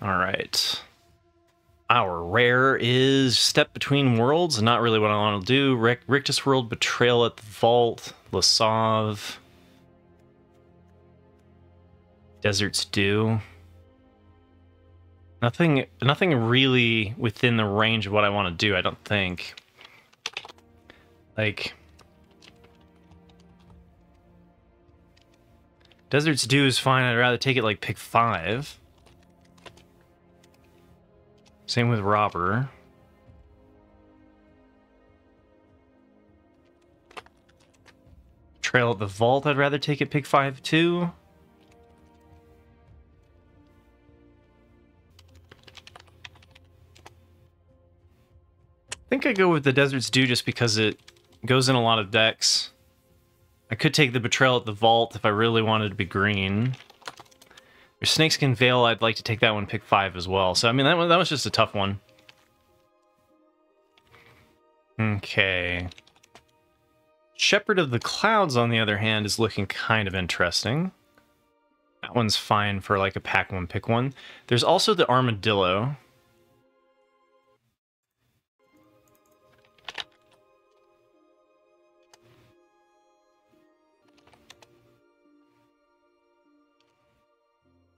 All right. Our rare is Step Between Worlds. Not really what I want to do. Rictus World, Betrayal at the Vault, Lassoed, Desert's Dew. Nothing really within the range of what I want to do, I don't think. Like, Desert's Dew is fine. I'd rather take it like pick 5. Same with Robber. Trail at the Vault, I'd rather take it pick 5 too. I think I go with the Desert's Dew just because it goes in a lot of decks. I could take the Betrayal at the Vault if I really wanted to be green. There's Snakeskin Veil, I'd like to take that one pick 5 as well. So, I mean, that was just a tough one. Okay. Shepherd of the Clouds, on the other hand, is looking kind of interesting. That one's fine for like a pack 1, pick 1. There's also the Armadillo.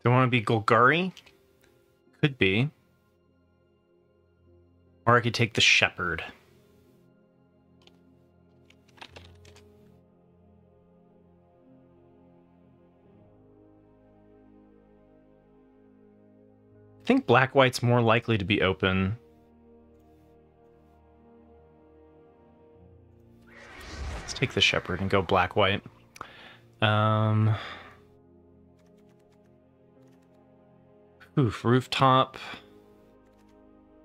Do I want to be Golgari? Could be. Or I could take the Shepherd. I think Black-White's more likely to be open. Let's take the Shepherd and go Black-White. Oof, Rooftop,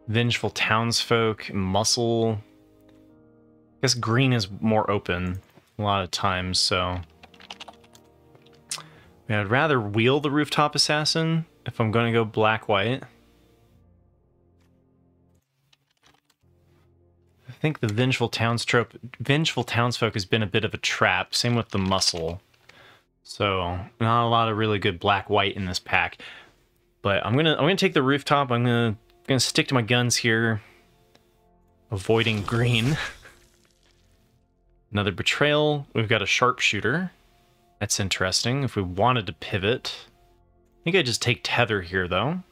Vengeful Townsfolk, Muscle. I guess green is more open a lot of times, so... Yeah, I'd rather wheel the Rooftop Assassin if I'm going to go Black-White. I think the Vengeful Townsfolk has been a bit of a trap, same with the Muscle. So, not a lot of really good Black-White in this pack. But I'm gonna take the Rooftop. I'm gonna stick to my guns here, avoiding green. Another Betrayal. We've got a Sharpshooter. That's interesting. If we wanted to pivot, I think I just take Tether here though.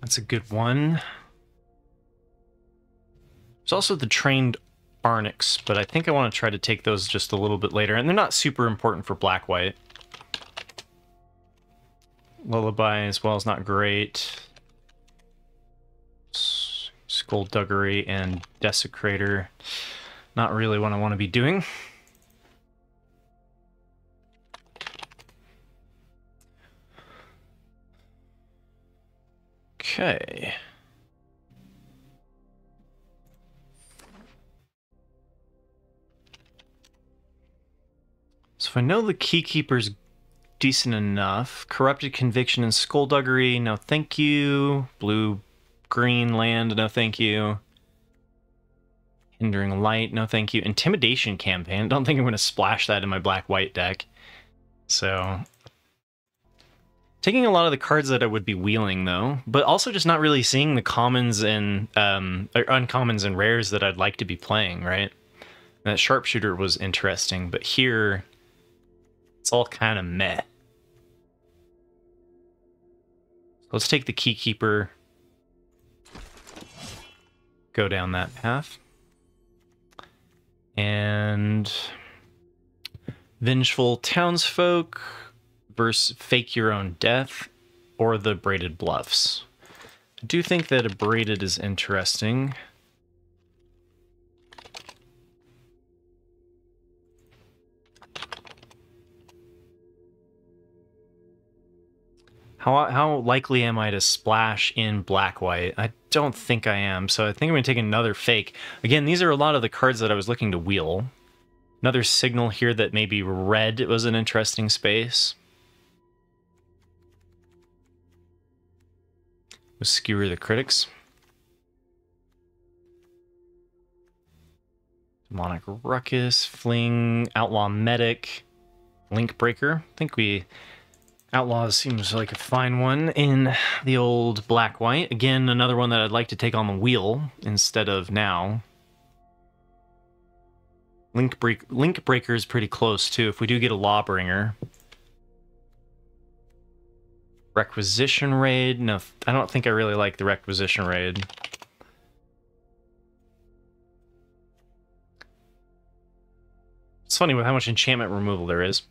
That's a good one. There's also the Trained Arnix, but I think I want to try to take those just a little bit later, and they're not super important for Black-White. Lullaby as well is not great. Skullduggery and Desecrator, not really what I want to be doing. Okay. So if I know the Keykeeper's decent enough, Corrupted Conviction and Skullduggery, no thank you. Blue-green land, no thank you. Hindering Light, no thank you. Intimidation Campaign, don't think I'm going to splash that in my Black-White deck. So, taking a lot of the cards that I would be wheeling, though, but also just not really seeing the commons and or uncommons and rares that I'd like to be playing, right? That Sharpshooter was interesting, but here... it's all kind of meh. Let's take the Keykeeper. Go down that path. And... Vengeful Townsfolk versus Fake Your Own Death or the Braided Bluffs. I do think that a Braided is interesting. How likely am I to splash in Black-White? I don't think I am, so I think I'm going to take another Fake. Again, these are a lot of the cards that I was looking to wheel. Another Signal here that maybe red was an interesting space. We'll skewer the Critics. Demonic Ruckus, Fling, Outlaw Medic, Link Breaker. I think Outlaws seems like a fine one in the old black-white. Again, another one that I'd like to take on the wheel instead of now. Link Breaker is pretty close, too, if we do get a Lawbringer. Requisition Raid? No, I don't think I really like the Requisition Raid. It's funny with how much enchantment removal there is.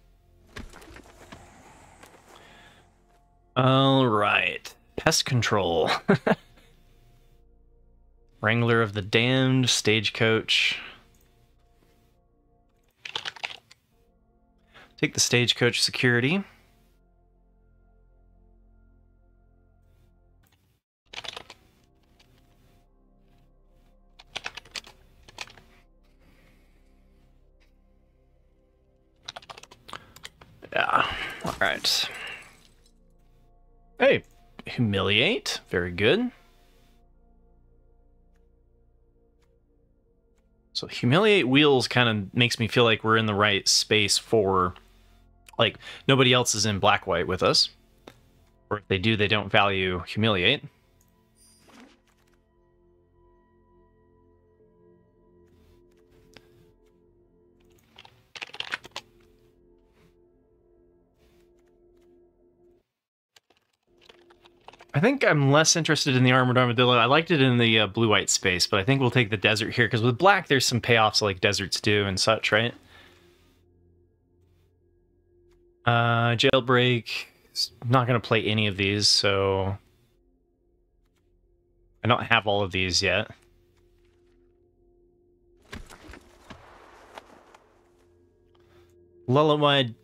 Alright. Pest Control. Wrangler of the Damned, Stagecoach. Take the Stagecoach Security. Yeah, alright. Hey, Humiliate, very good. So Humiliate Wheels kind of makes me feel like we're in the right space for, like, nobody else is in black-white with us. Or if they do, they don't value Humiliate. I think I'm less interested in the Armored Armadillo. I liked it in the blue-white space, but I think we'll take the desert here, because with black, there's some payoffs like deserts do and such, right? Jailbreak. Not going to play any of these, so... I don't have all of these yet. Lullaby, I'd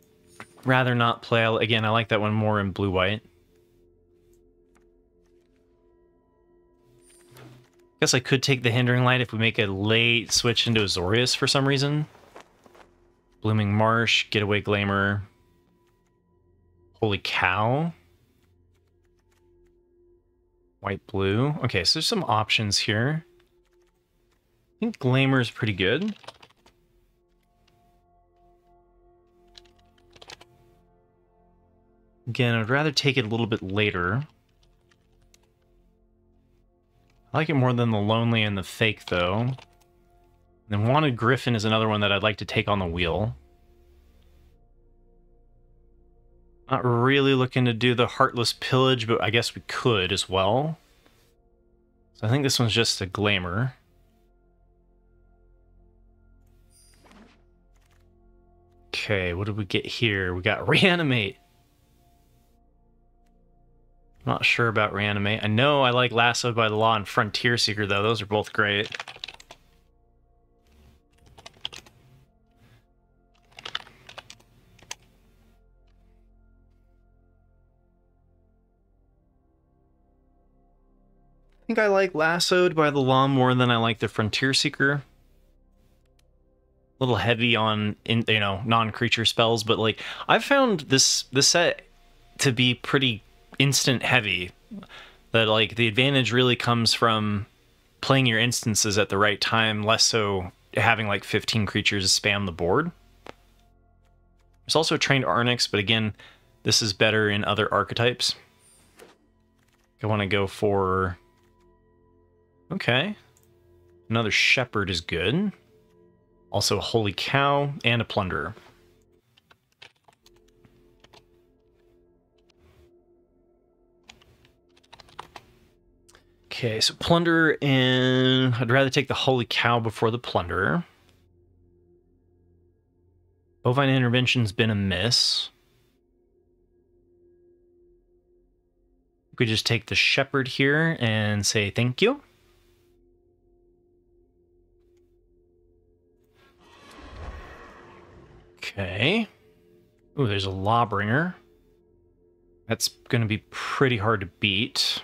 rather not play. Again, I like that one more in blue-white. Guess I could take the Hindering Light if we make a late switch into Azorius for some reason. Blooming Marsh, Getaway Glamour. Holy Cow. White-blue. Okay, so there's some options here. I think Glamour is pretty good. Again, I'd rather take it a little bit later. I like it more than the Lonely and the Fake, though. And then Wanted Griffin is another one that I'd like to take on the wheel. Not really looking to do the Heartless Pillage, but I guess we could as well. So I think this one's just a Glamour. Okay, what did we get here? We got Reanimate. Not sure about Reanimate. I know I like Lassoed by the Law and Frontier Seeker, though. Those are both great. I think I like Lassoed by the Law more than I like the Frontier Seeker. A little heavy on, non-creature spells, but like I've found this set to be pretty instant heavy, that like the advantage really comes from playing your instances at the right time, less so having like 15 creatures spam the board. There's also Trained Arnix, but again, this is better in other archetypes. I want to go for... Okay. Another Shepherd is good. Also a Holy Cow and a Plunderer. Okay, so Plunderer, and I'd rather take the Holy Cow before the Plunderer. Bovine Intervention's been a miss. We could just take the Shepherd here and say thank you. Okay. Ooh, there's a Lawbringer. That's going to be pretty hard to beat.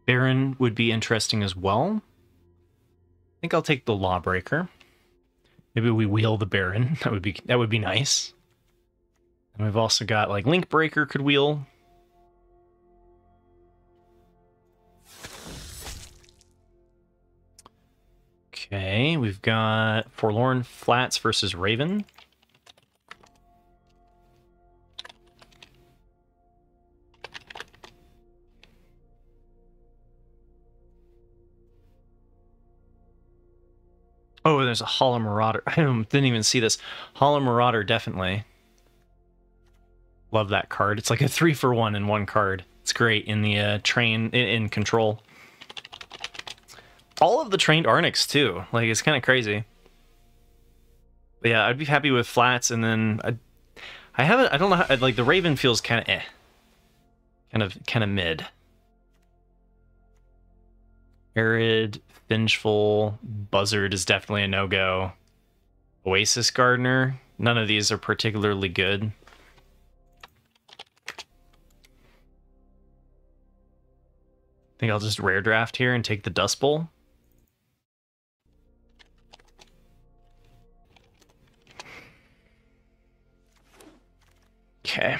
Baron would be interesting as well. I think I'll take the Lawbreaker. Maybe we wheel the Baron. That would be nice. And we've also got like Link Breaker could wheel. Okay, we've got Forlorn Flats versus Raven. Oh, there's a Hollow Marauder. I didn't even see this. Hollow Marauder, definitely. Love that card. It's like a 3-for-1 in one card. It's great in the in control. All of the trained Arnics too. Like, it's kind of crazy. But yeah, I'd be happy with flats, and then I don't know how, like, the Raven feels kind of kind of mid. Arid, Vengeful, Buzzard is definitely a no-go. Oasis Gardener, none of these are particularly good. I think I'll just rare draft here and take the Dust Bowl. Okay.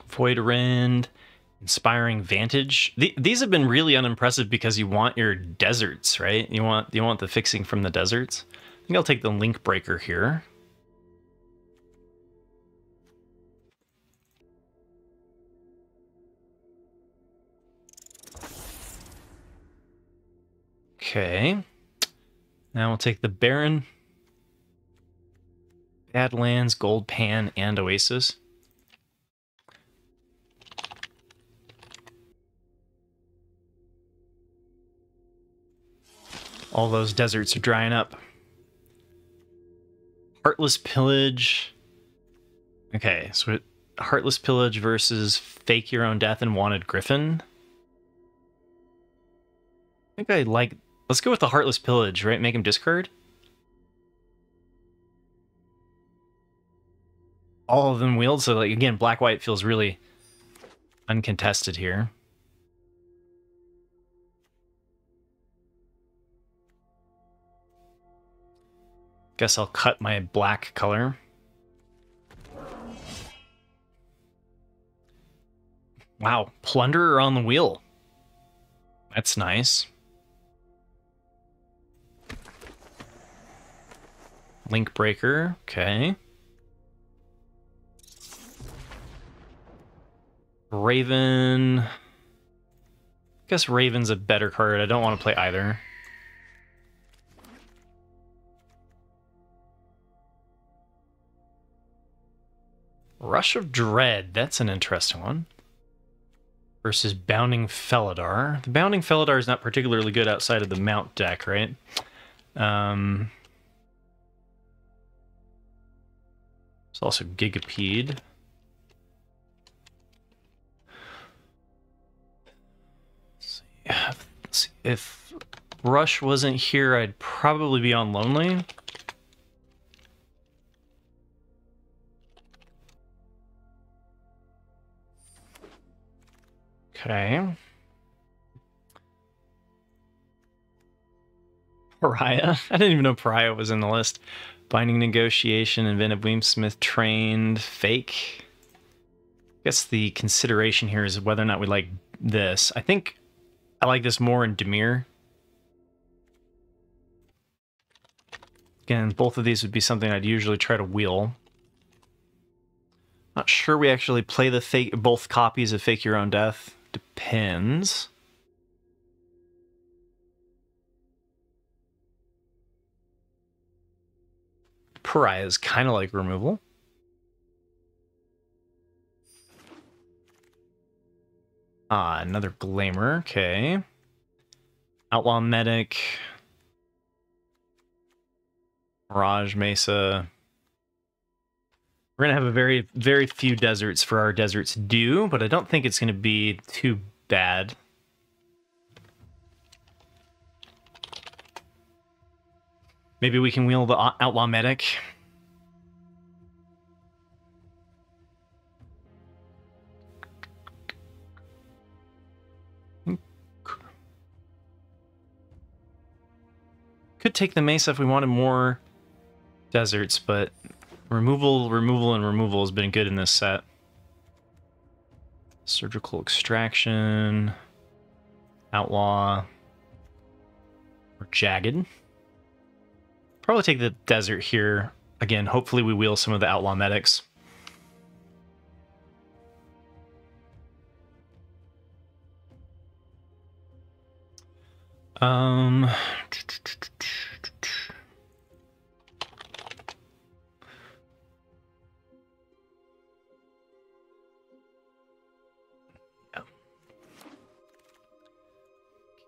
Void Rend, Inspiring Vantage. These have been really unimpressive because you want your deserts, right? You want the fixing from the deserts. I think I'll take the Link Breaker here. Okay. Now we'll take the Baron, Badlands, Gold Pan, and Oasis. All those deserts are drying up. Heartless Pillage. Okay, so Heartless Pillage versus Fake Your Own Death and Wanted Griffin. I think I like... Let's go with the Heartless Pillage, right? Make him discard. All of them wheeled, so, like, again, black-white feels really uncontested here. Guess I'll cut my black color. Wow, Plunderer on the wheel. That's nice. Link Breaker, okay. Raven. I guess Raven's a better card. I don't want to play either. Rush of Dread, that's an interesting one. Versus Bounding Felidar. The Bounding Felidar is not particularly good outside of the Mount deck, right? There's also Gigapede. Let's see. If Rush wasn't here, I'd probably be on Lonely. Okay. Pariah. I didn't even know Pariah was in the list. Binding Negotiation, Inventive Weemsmith, Trained, Fake. I guess the consideration here is whether or not we like this. I think I like this more in Dimir. Again, both of these would be something I'd usually try to wheel. Not sure we actually play the fake, both copies of Fake Your Own Death. Depends. Pariah is kind of like removal. Ah, another Glamour, okay. Outlaw Medic. Mirage Mesa. We're going to have a very few deserts for our deserts due, but I don't think it's going to be too bad. Maybe we can wheel the Outlaw Medic. Could take the Mesa if we wanted more deserts, but removal has been good in this set. Surgical Extraction, Outlaw. Or jagged. Probably take the desert here. Again, hopefully we wheel some of the outlaw medics. Yeah.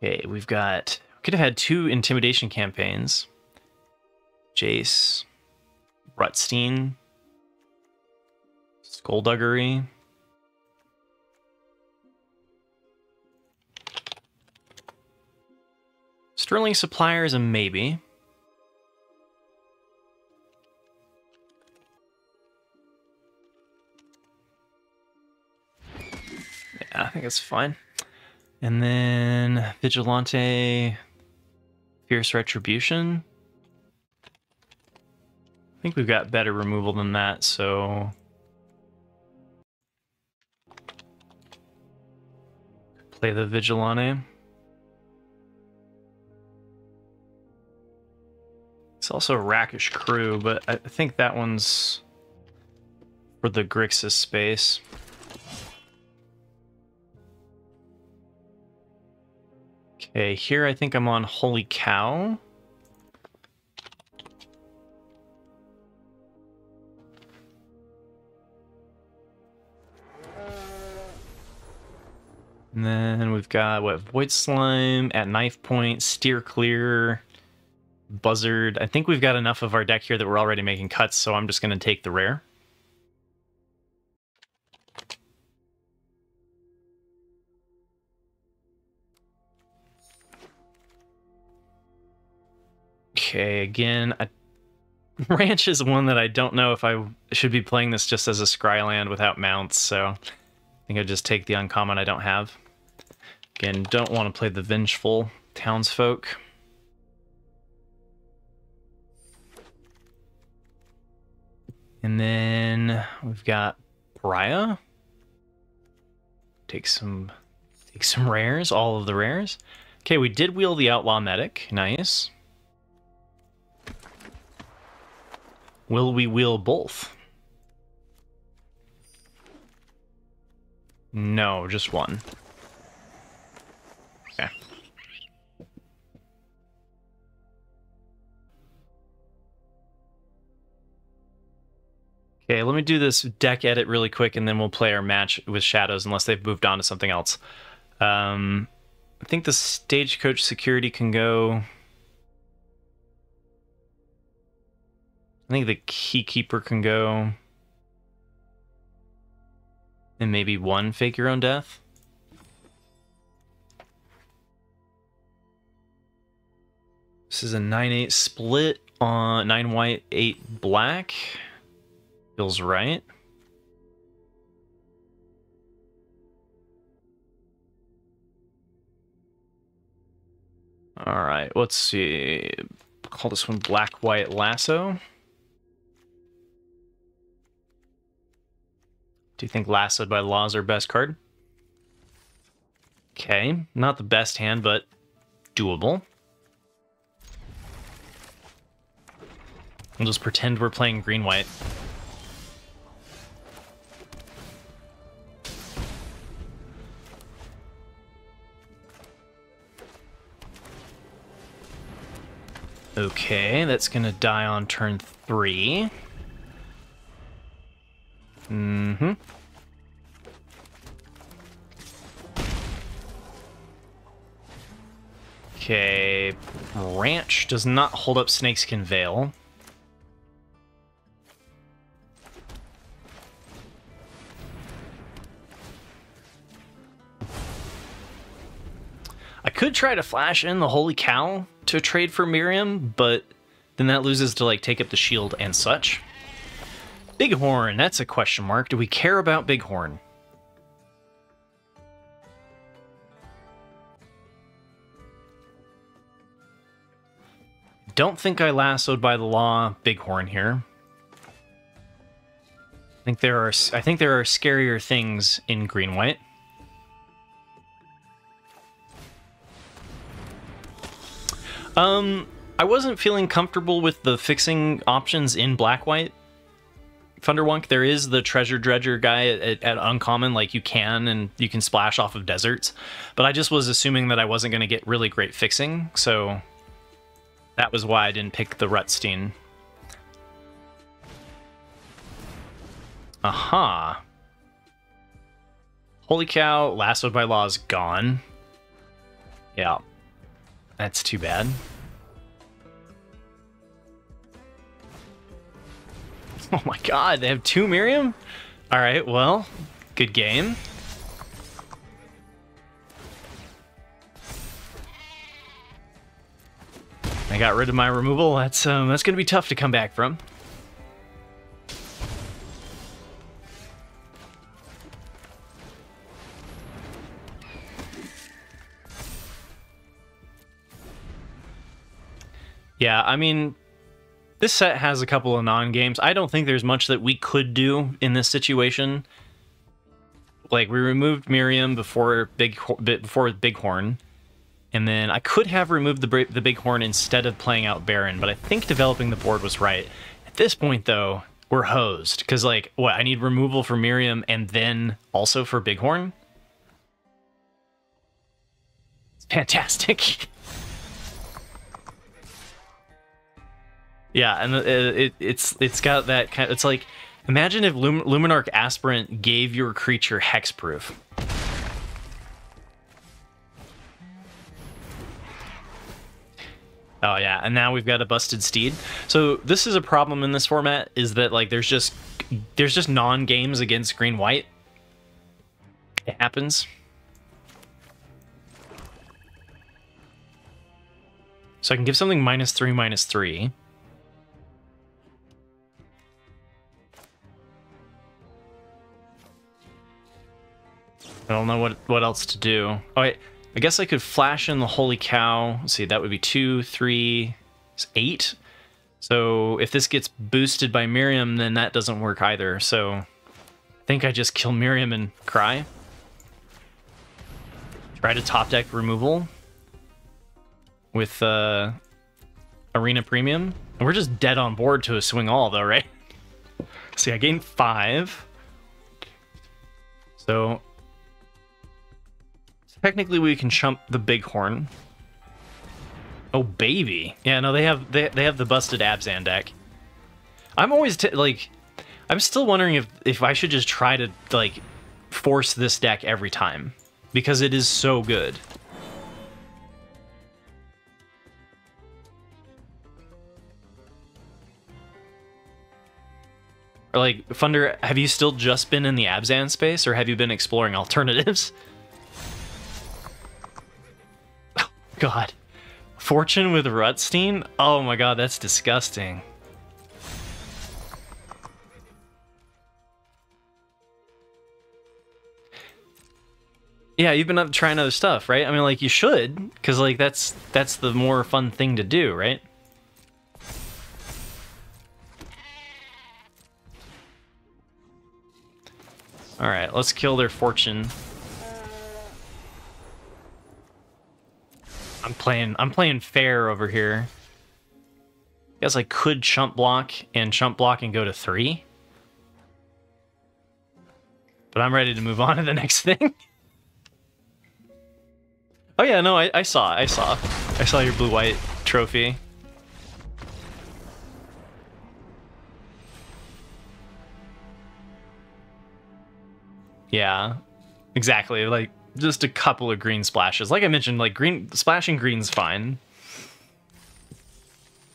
Okay, we could have had 2 intimidation campaigns. Jace, Rutstein, Skullduggery. Sterling Supplier is a maybe. Yeah, I think it's fine. And then Vigilante, Fierce Retribution. I think we've got better removal than that, so... Play the Vigilante. It's also a Rakish Crew, but I think that one's for the Grixis space. Okay, here I think I'm on Holy Cow. And then we've got, what, Void Slime at Knife Point, Steer Clear, Buzzard. I think we've got enough of our deck here that we're already making cuts, so I'm just going to take the rare. Okay, again, Ranch is one that I don't know if I should be playing this just as a Scryland without mounts, so I think I'd just take the uncommon I don't have. Again, don't want to play the Vengeful Townsfolk. And then we've got Pariah. Take some rares, all of the rares. Okay, we did wheel the Outlaw Medic. Nice. Will we wheel both? No, just one. Okay. Okay, let me do this deck edit really quick, and then we'll play our match with Shadows, unless they've moved on to something else. I think the Stagecoach Security can go... I think the Keykeeper can go. And maybe one Fake Your Own Death. This is a 9-8 split on 9 white, 8 black. Feels right. All right, let's see. Call this one Black White Lasso. Do you think Lassoed by Law is our best card? Okay, not the best hand, but doable. We'll just pretend we're playing green-white. Okay, that's gonna die on turn 3. Mm-hmm. Okay, Ranch does not hold up Snakeskin Veil. I could try to flash in the Holy Cow to trade for Miriam, but then that loses to, like, take up the shield and such. Bighorn, that's a question mark. Do we care about Bighorn? Don't think I lassoed by the law Bighorn here. I think there are scarier things in green-white. I wasn't feeling comfortable with the fixing options in black-white Thunderwunk. There is the Treasure Dredger guy at Uncommon, like you can splash off of deserts, but I just was assuming that I wasn't going to get really great fixing, so that was why I didn't pick the Rutstein. Aha. Holy cow, Lassoed by Law is gone. Yeah, that's too bad. Oh my god, they have 2 Miriam? Alright, well, good game. I got rid of my removal. That's gonna be tough to come back from. Yeah, I mean, this set has a couple of non-games. I don't think there's much that we could do in this situation. Like, we removed Miriam before Bighorn, and then I could have removed the Bighorn instead of playing out Baron, but I think developing the board was right. At this point, though, we're hosed, because, like, what, I need removal for Miriam and then also for Bighorn? It's fantastic. Yeah, and it's got that kind of, it's like, imagine if Luminarch Aspirant gave your creature hexproof. Oh yeah, and now we've got a busted steed. So this is a problem in this format, is that like there's just non-games against green-white. It happens. So I can give something -3/-3. I don't know what else to do. Oh, wait, I guess I could flash in the Holy Cow. Let's see, that would be 2, 3, 8. So if this gets boosted by Miriam, then that doesn't work either. So I think I just kill Miriam and cry. Try to top deck removal with Arena Premium. And we're just dead on board to a swing all, though, right? See, I gained 5. So technically, we can chump the Bighorn. Oh baby, yeah. No, they have the busted Abzan deck. I'm always I'm still wondering if I should just try to like force this deck every time because it is so good. Or like Thunder, have you still just been in the Abzan space, or have you been exploring alternatives? God. Fortune with Rutstein? Oh my god, that's disgusting. Yeah, you've been trying other stuff, right? I mean, like, you should, because, like, that's the more fun thing to do, right? Alright, let's kill their Fortune. I'm playing fair over here. Guess I could chump block and go to 3. But I'm ready to move on to the next thing. Oh yeah, no, I saw your blue-white trophy. Yeah, exactly, like, just a couple of green splashes. Like I mentioned, like splashing green's fine.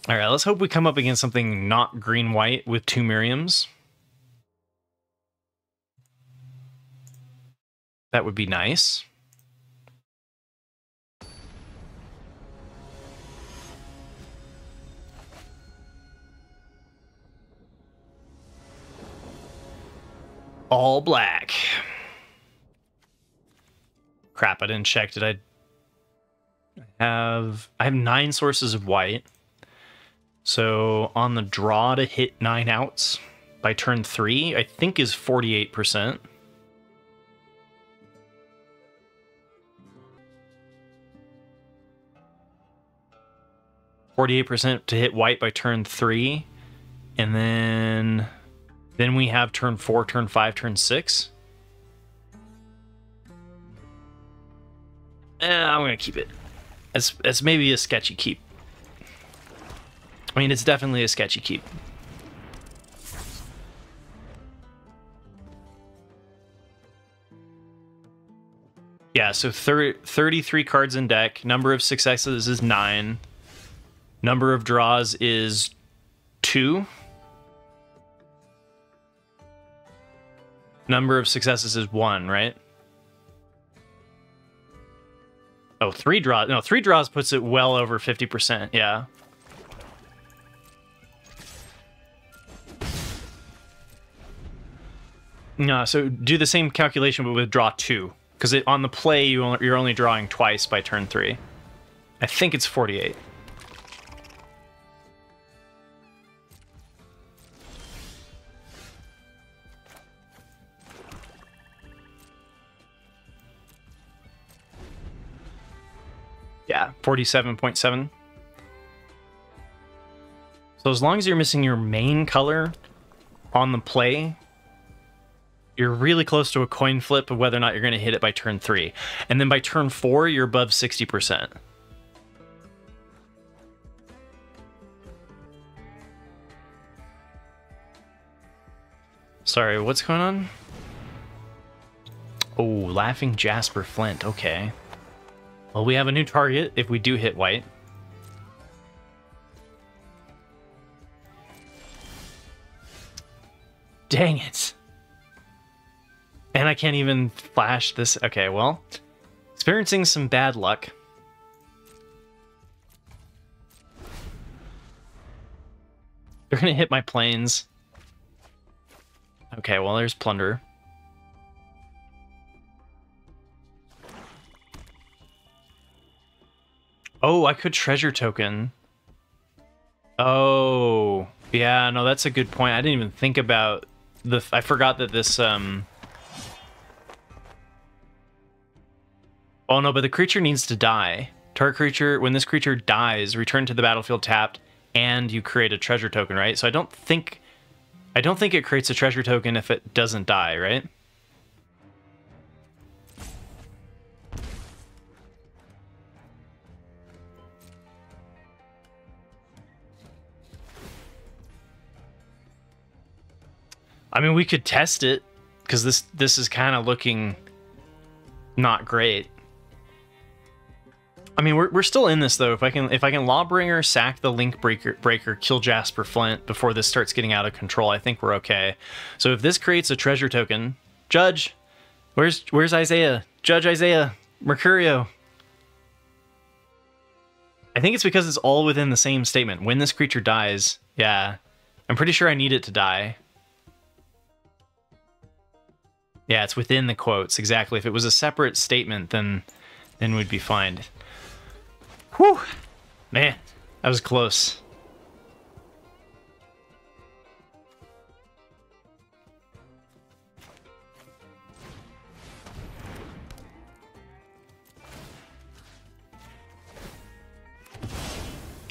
All right, let's hope we come up against something not green-white with 2 Miriams. That would be nice. All black. Crap, I didn't check. Did I have 9 sources of white. So on the draw to hit 9 outs by turn 3, I think is 48%. 48% to hit white by turn 3. And then we have turn 4, turn 5, turn 6. I'm going to keep it. It's maybe a sketchy keep. I mean, it's definitely a sketchy keep. Yeah, so 33 cards in deck. Number of successes is 9. Number of draws is 2. Number of successes is 1, right? Oh, 3 draws. No, 3 draws puts it well over 50%, yeah. No, so do the same calculation but with draw 2. Because on the play, you're only drawing twice by turn 3. I think it's 48. Yeah, 47.7. So as long as you're missing your main color on the play, you're really close to a coin flip of whether or not you're going to hit it by turn 3. And then by turn 4, you're above 60%. Sorry, what's going on? Oh, Laughing Jasper Flint. Okay. Well, we have a new target if we do hit white. Dang it. And I can't even flash this. Okay, well, experiencing some bad luck. They're going to hit my planes. Okay, well, there's Plunder. Oh, I could Treasure Token. Oh, yeah, no, that's a good point. I didn't even think about the... I forgot that this... Oh no, but the creature needs to die. Target creature, when this creature dies, return to the battlefield tapped, and you create a treasure token, right? So I don't think it creates a treasure token if it doesn't die, right? I mean, we could test it because this is kind of looking not great. I mean, we're still in this though. If I can Lawbringer, sack the Link Breaker, kill Jasper Flint before this starts getting out of control, I think we're okay. So if this creates a treasure token, Judge, where's Isaiah? Judge Isaiah, Mercurio. I think it's because it's all within the same statement. When this creature dies, yeah, I'm pretty sure I need it to die. Yeah, it's within the quotes, exactly. If it was a separate statement, then we'd be fine. Whew! Man, that was close.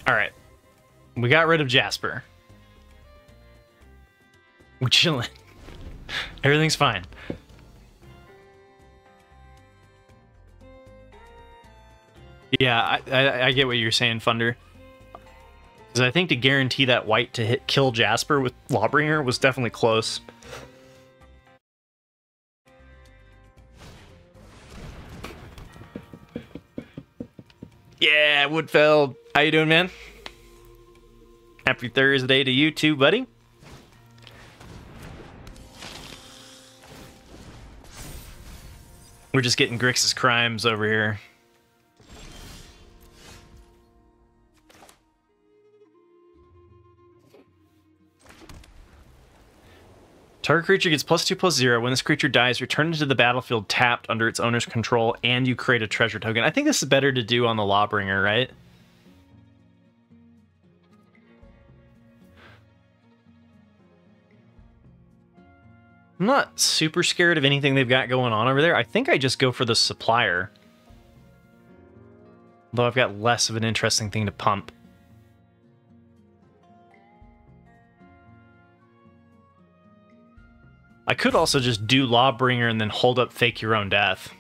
Alright. We got rid of Jasper. We're chilling. Everything's fine. Yeah, I get what you're saying, Funder. Because I think to guarantee that white to kill Jasper with Lawbringer was definitely close. Yeah, Woodfeld. How you doing, man? Happy Thursday to you too, buddy. We're just getting Grixis crimes over here. Target creature gets +2/+0. When this creature dies, return it to the battlefield tapped under its owner's control, and you create a treasure token. I think this is better to do on the Lawbringer, right? I'm not super scared of anything they've got going on over there. I think I just go for the supplier. Though I've got less of an interesting thing to pump. I could also just do Lawbringer and then hold up Fake Your Own Death.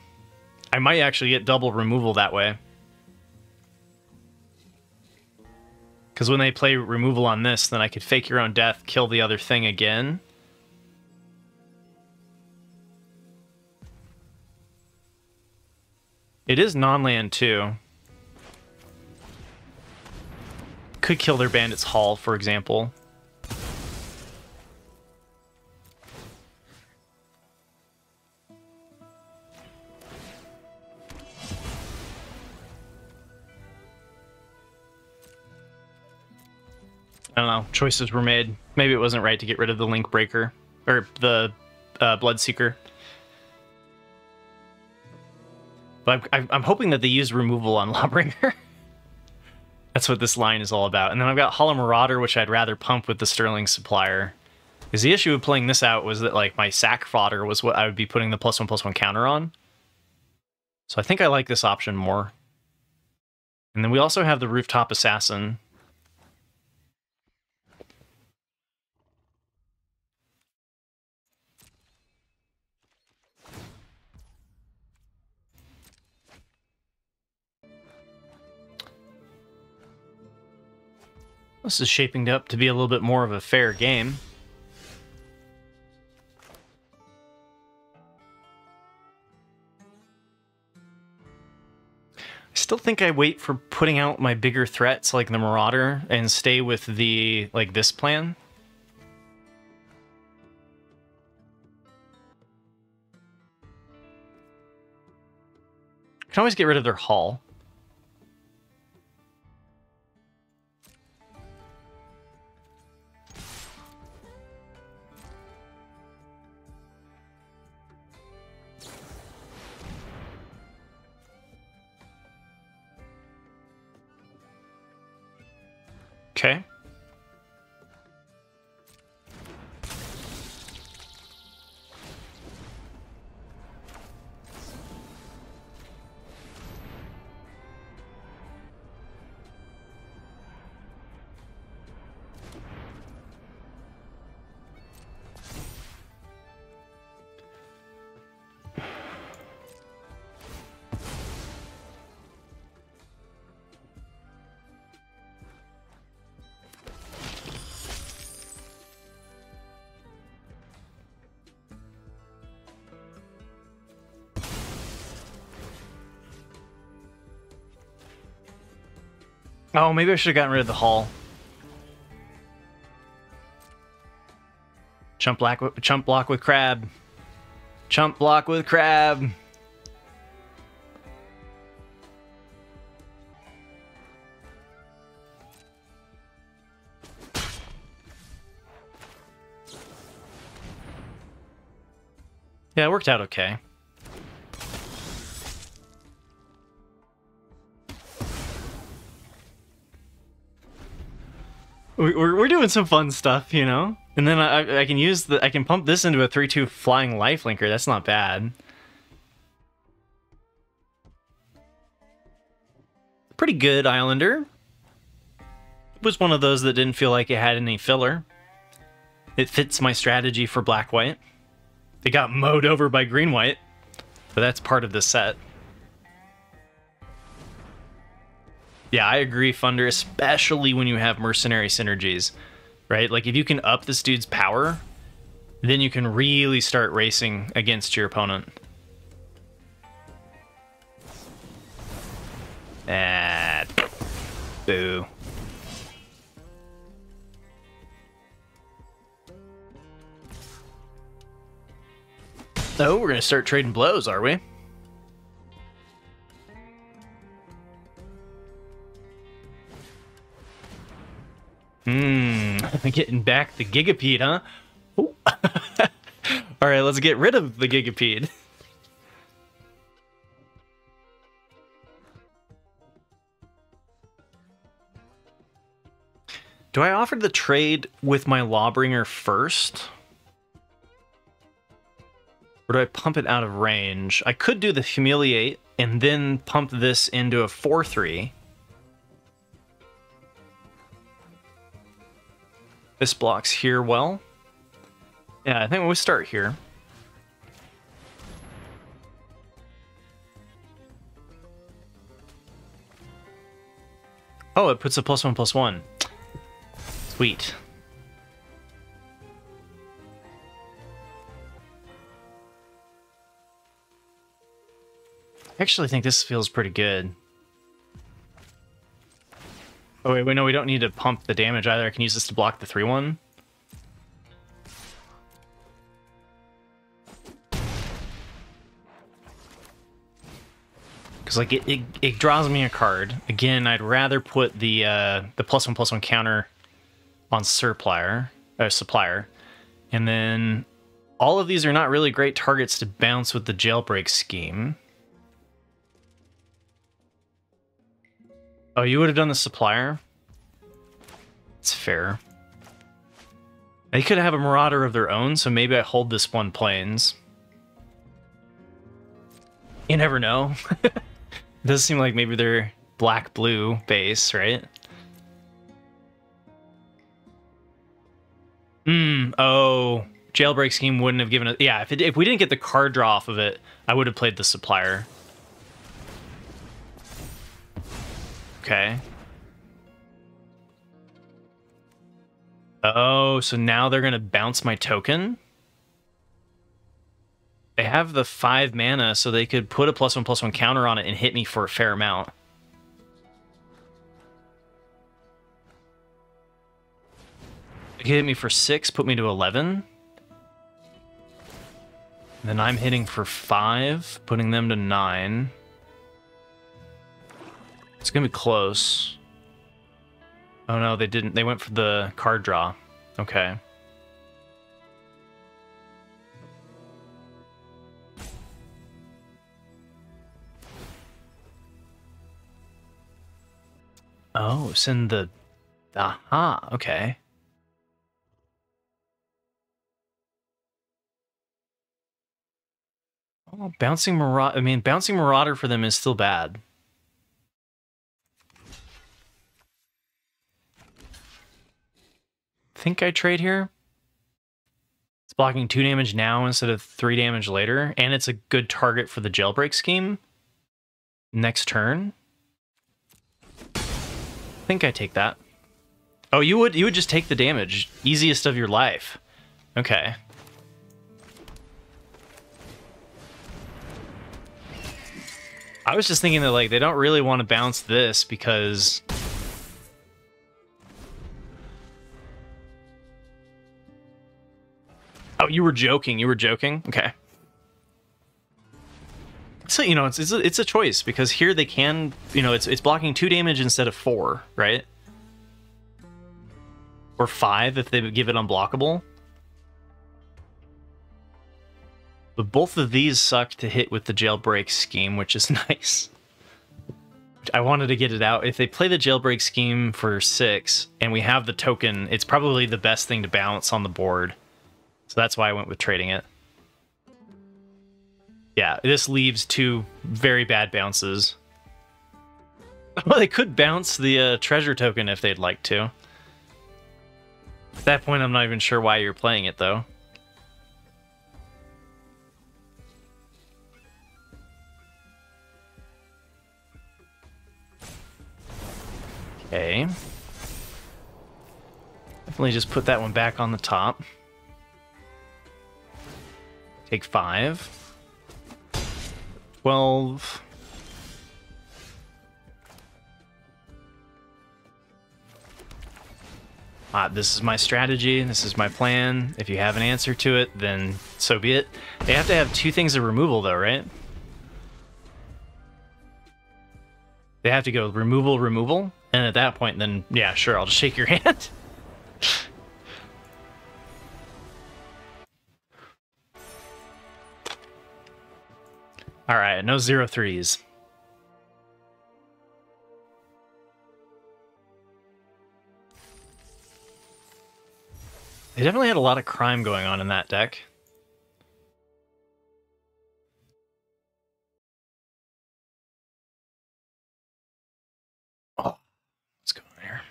I might actually get double removal that way. Because when they play removal on this, then I could Fake Your Own Death, kill the other thing again. It is non-land too. Could kill their Bandit's Hall, for example. I don't know. Choices were made. Maybe it wasn't right to get rid of the Link Breaker. Or the Bloodseeker. But I'm hoping that they use removal on Lawbringer. That's what this line is all about. And then I've got Hollow Marauder, which I'd rather pump with the Sterling Supplier. Because the issue of playing this out was that like my Sack Fodder was what I would be putting the +1/+1 counter on. So I think I like this option more. And then we also have the Rooftop Assassin. This is shaping up to be a little bit more of a fair game. I still think I wait for putting out my bigger threats like the Marauder and stay with the this plan. I can always get rid of their Hall. Okay. Oh, maybe I should have gotten rid of the Hall. Chump block with Crab. Chump block with Crab. Yeah, it worked out okay. We're doing some fun stuff, you know? And then I can use I can pump this into a 3/2 flying lifelinker. That's not bad. Pretty good Islander. It was one of those that didn't feel like it had any filler. It fits my strategy for black-white. It got mowed over by green-white, but that's part of the set. Yeah, I agree, Funder, especially when you have mercenary synergies, right? Like, if you can up this dude's power, then you can really start racing against your opponent. Ah, boo. Oh, we're gonna start trading blows, are we? Getting back the Gigapede, huh? All right, let's get rid of the Gigapede. Do I offer the trade with my Lawbringer first? Or do I pump it out of range? I could do the Humiliate and then pump this into a 4/3. This blocks here well. Yeah, I think we'll start here. Oh, it puts a +1/+1. Sweet. I actually think this feels pretty good. Oh, wait, no, we don't need to pump the damage either. I can use this to block the 3/1. Because, like, it draws me a card. Again, I'd rather put the +1/+1 counter on supplier. And then all of these are not really great targets to bounce with the jailbreak scheme. Oh, you would have done the supplier? It's fair. They could have a Marauder of their own, so maybe I hold this one planes. You never know. It does seem like maybe they're black-blue base, right? Oh, jailbreak scheme wouldn't have given it. Yeah, if we didn't get the card draw off of it, I would have played the supplier. Okay. Oh, so now they're gonna bounce my token? They have the 5 mana, so they could put a +1/+1 counter on it and hit me for a fair amount. They could hit me for 6, put me to 11. And then I'm hitting for 5, putting them to 9. It's gonna be close. Oh no, they didn't. They went for the card draw. Okay. Oh, send the... Aha, okay. Oh, bouncing Marauder... I mean, bouncing Marauder for them is still bad. Think I trade here? It's blocking 2 damage now instead of 3 damage later, and it's a good target for the jailbreak scheme. Next turn. Think I take that. Oh, you would just take the damage. Easiest of your life. Okay. I was just thinking that, like, they don't really want to bounce this because... Oh, you were joking. You were joking? Okay. So, you know, it's a choice, because here they can, you know, it's blocking 2 damage instead of 4, right? Or 5 if they give it unblockable. But both of these suck to hit with the jailbreak scheme, which is nice. I wanted to get it out. If they play the jailbreak scheme for 6, and we have the token, it's probably the best thing to bounce on the board. So that's why I went with trading it. Yeah, this leaves 2 very bad bounces. Well, they could bounce the treasure token if they'd like to. At that point, I'm not even sure why you're playing it, though. Okay. Definitely just put that one back on the top. Take 5. 12. This is my strategy. This is my plan. If you have an answer to it, then so be it. They have to have 2 things of removal, though, right? They have to go removal, removal. And at that point, then, yeah, sure, I'll just shake your hand. All right, no 0-3s. They definitely had a lot of crime going on in that deck. Oh, what's going on here?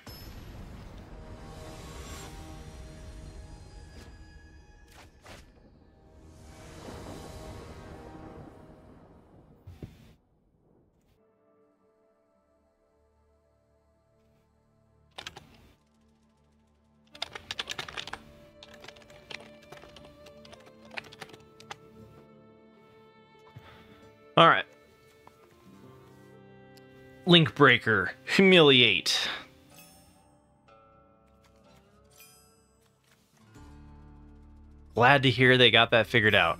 All right. Link Breaker. Humiliate. Glad to hear they got that figured out.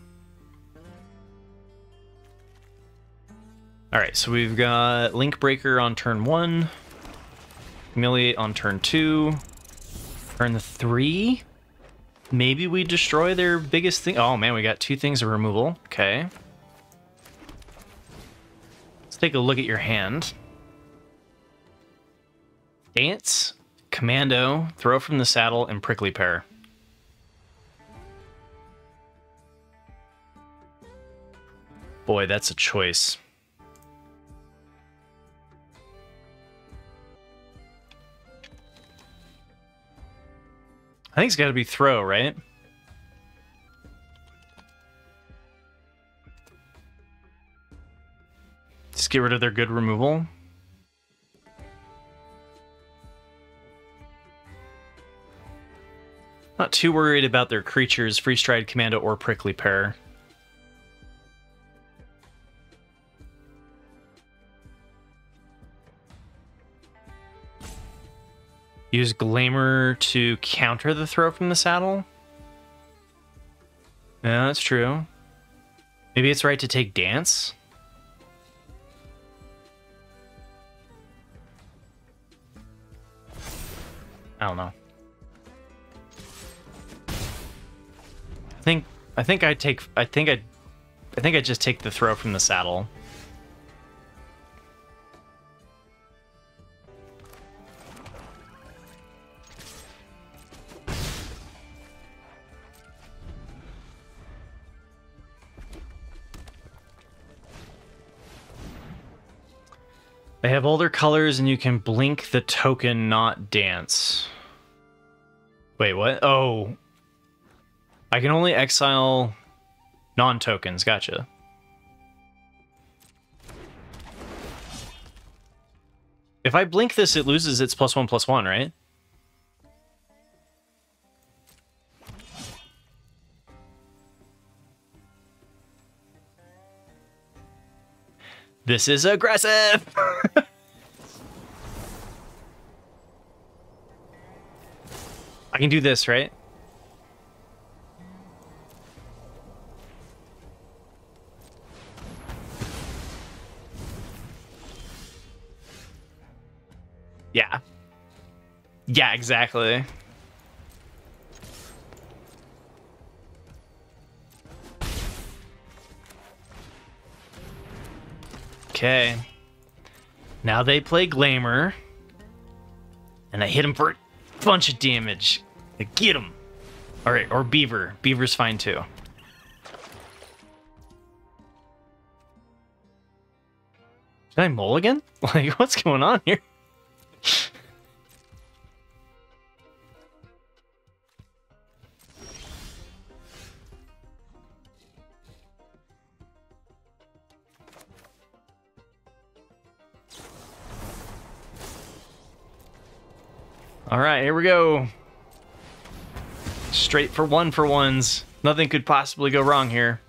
All right, so we've got Link Breaker on turn 1. Humiliate on turn 2. Turn 3. Maybe we destroy their biggest thing. Oh man, we got 2 things of removal. Okay. Let's take a look at your hand. Dance, Commando, Throw from the Saddle, and Prickly Pear. Boy, that's a choice. I think it's got to be Throw, right? Just get rid of their good removal. Not too worried about their creatures, Free Stride, Commando, or Prickly Pear. Use Glamour to counter the Throw from the Saddle? Yeah, that's true. Maybe it's right to take Dance? I don't know. I think I just take the Throw from the Saddle. They have all their colors, and you can blink the token, not dance. Wait, what? Oh. I can only exile non-tokens. Gotcha. If I blink this, it loses its +1/+1, right? This is aggressive! I can do this, right? Yeah. Yeah, exactly. Okay. Now they play Glamour. And I hit him for a bunch of damage. I get him. Alright, or Beaver. Beaver's fine too. Did I mulligan? Like, what's going on here? Alright, here we go. Straight for ones. Nothing could possibly go wrong here.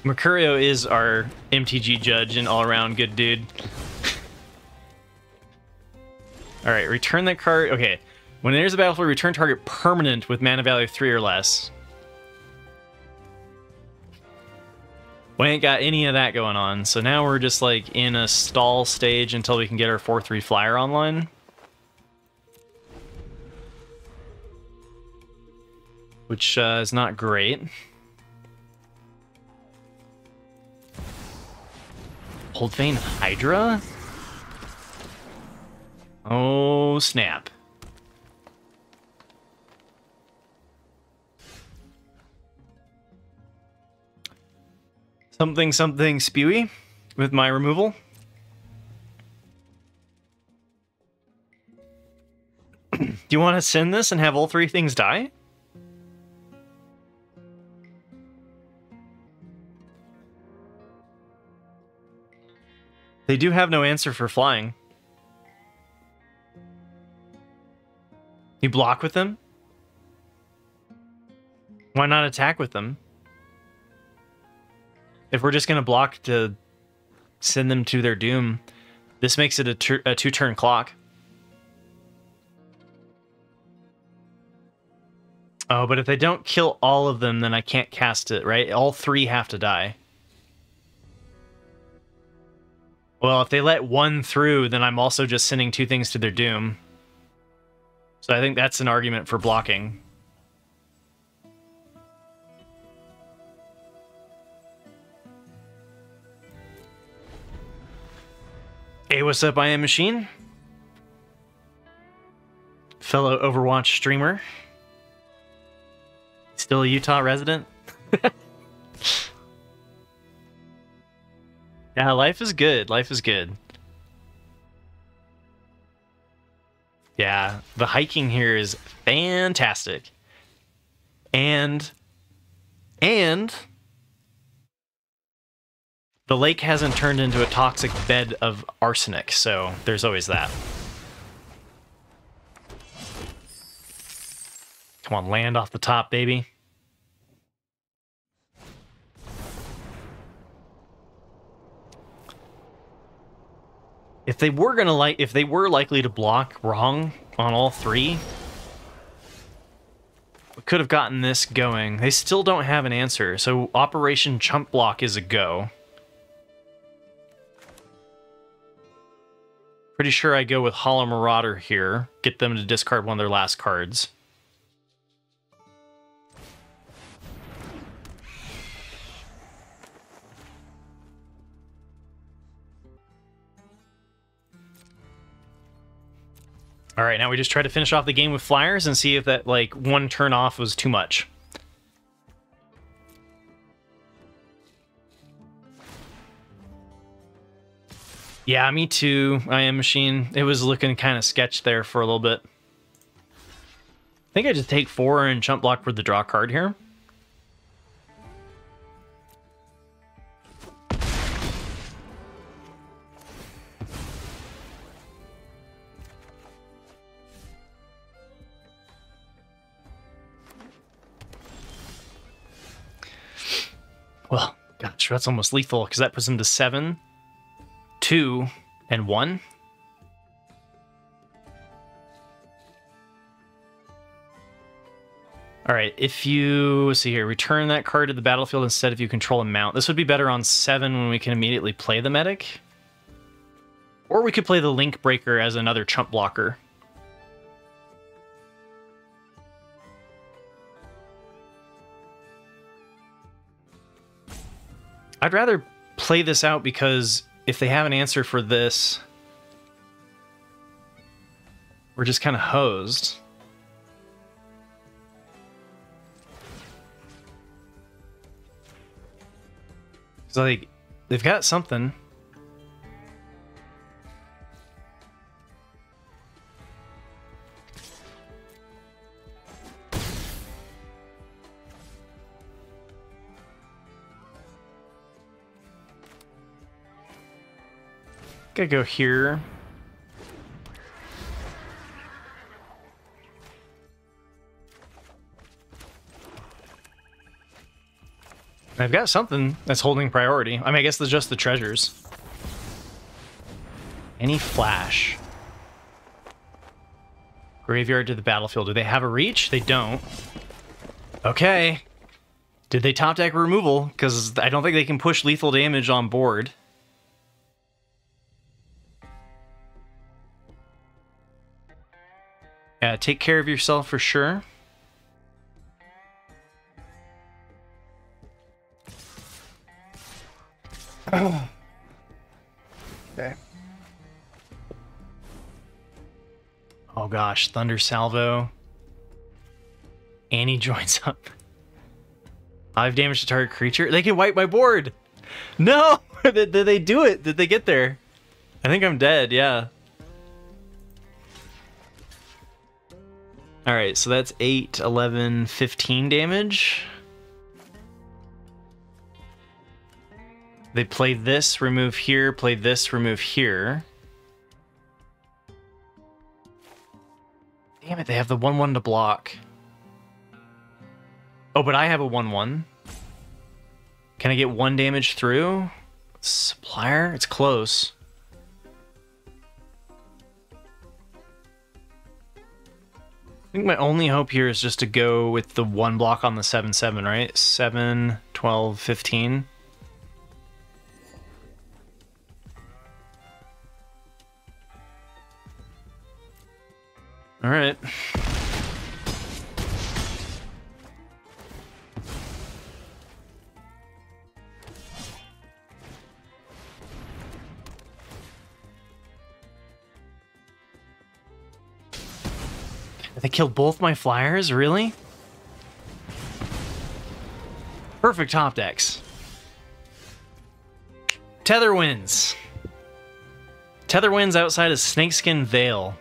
Mercurio is our MTG judge and all-around good dude. Alright, return that card. Okay. When it enters the battlefield, return target permanent with mana value 3 or less. We ain't got any of that going on, so now we're just like in a stall stage until we can get our 4/3 flyer online. Which is not great. Old Vein Hydra? Oh, snap. Something spewy with my removal. Do you want to send this and have all 3 things die? They do have no answer for flying. You block with them? Why not attack with them? If we're just going to block to send them to their doom, this makes it a 2-turn clock. Oh, but if they don't kill all of them, then I can't cast it, right? All 3 have to die. Well, if they let 1 through, then I'm also just sending 2 things to their doom. So I think that's an argument for blocking. Hey, what's up, I Am Machine? Fellow Overwatch streamer. Still a Utah resident? Yeah, life is good. Life is good. Yeah, the hiking here is fantastic. And the lake hasn't turned into a toxic bed of arsenic, so there's always that. Come on, land off the top, baby. If they were likely to block wrong on all 3, we could have gotten this going. They still don't have an answer, so Operation Chump Block is a go. Pretty sure I go with Hollow Marauder here. Get them to discard one of their last cards. All right, now we just try to finish off the game with flyers and see if that, like, 1 turn off was too much. Yeah, me too, I Am Machine. It was looking kind of sketch there for a little bit. I think I just take 4 and Chump Block for the draw card here. Well, gosh, that's almost lethal, because that puts him to 7, 2, and 1. All right, if you, see here, return that card to the battlefield instead if you control a mount. This would be better on 7 when we can immediately play the medic. Or we could play the Link Breaker as another chump blocker. I'd rather play this out because if they have an answer for this, we're just kind of hosed. So, like, they've got something. Gotta go here. I've got something that's holding priority. I mean, I guess it's just the treasures. Any flash. Graveyard to the battlefield. Do they have a reach? They don't. Okay. Did they top deck removal? Because I don't think they can push lethal damage on board. Yeah, take care of yourself for sure. Okay. Oh gosh, Thunder Salvo. Annie joins up. 5 damage to target creature. They can wipe my board. No! Did they do it? Did they get there? I think I'm dead, yeah. Alright, so that's 8, 11, 15 damage. They play this, remove here, play this, remove here. Damn it, they have the 1/1 to block. Oh, but I have a 1/1. Can I get 1 damage through? Supplier? It's close. I think my only hope here is just to go with the 1 block on the 7/7, right? 7, 12, 15. All right. They killed both my flyers? Really? Perfect top decks. Tether wins. Tether wins outside of Snakeskin Veil.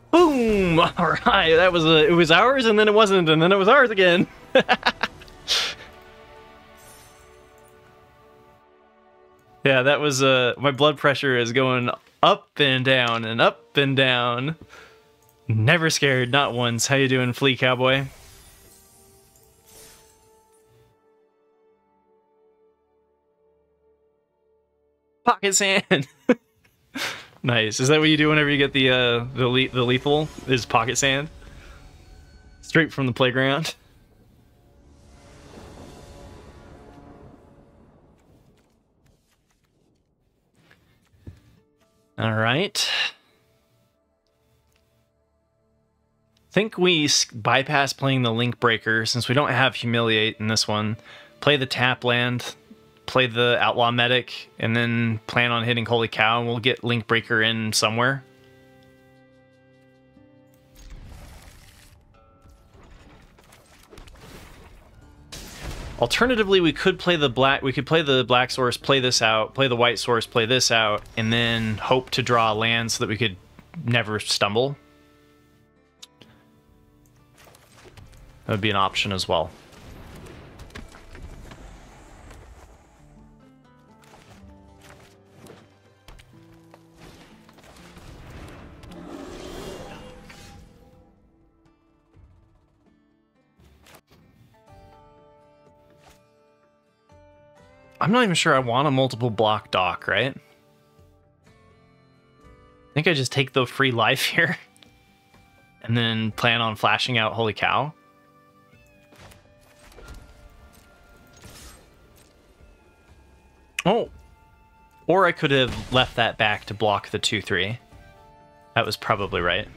Boom! All right, that was it was ours, and then it wasn't, and then it was ours again. Yeah, that was my blood pressure is going up and down and up and down. Never scared, not once. How you doing, Flea Cowboy? Pocket sand. Nice. Is that what you do whenever you get the lethal? Is pocket sand? Straight from the playground. All right. Think we bypass playing the Link Breaker since we don't have Humiliate in this one. Play the tap land. Play the Outlaw Medic, and then plan on hitting Holy Cow, and we'll get Link Breaker in somewhere. Alternatively, we could play the black source, play this out, play the white source, play this out, and then hope to draw a land so that we could never stumble. That would be an option as well. I'm not even sure I want a multiple block dock, right? I think I just take the free life here and then plan on flashing out Holy Cow. Oh, or I could have left that back to block the 2/3. That was probably right.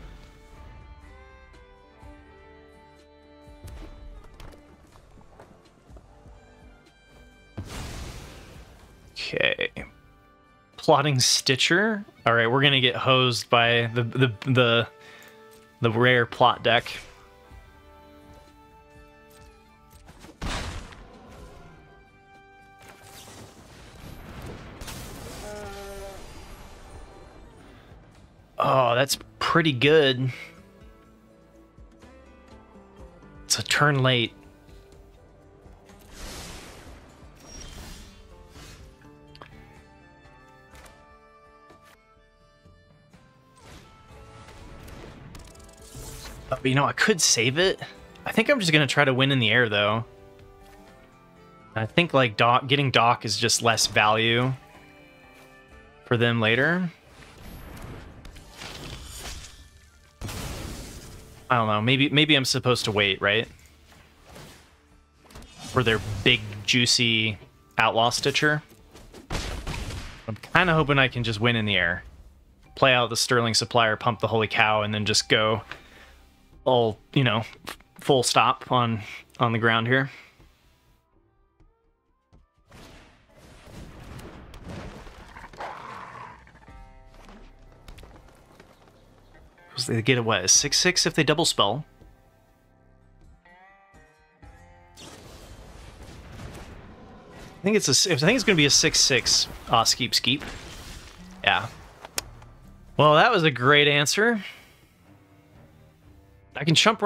Okay. Plotting Stitcher. All right, we're gonna get hosed by the rare plot deck. Oh, that's pretty good. It's a turn late. But you know, I could save it. I think I'm just gonna try to win in the air, though. I think like getting Doc is just less value for them later. I don't know. Maybe I'm supposed to wait, right? For their big juicy Outlaw Stitcher. I'm kind of hoping I can just win in the air, play out the Sterling Supplier, pump the Holy Cow, and then just go all, you know, full stop on the ground here. They get a what, a 6/6 if they double spell. I think it's gonna be a 6/6 skeep. Yeah. Well, that was a great answer. I can chump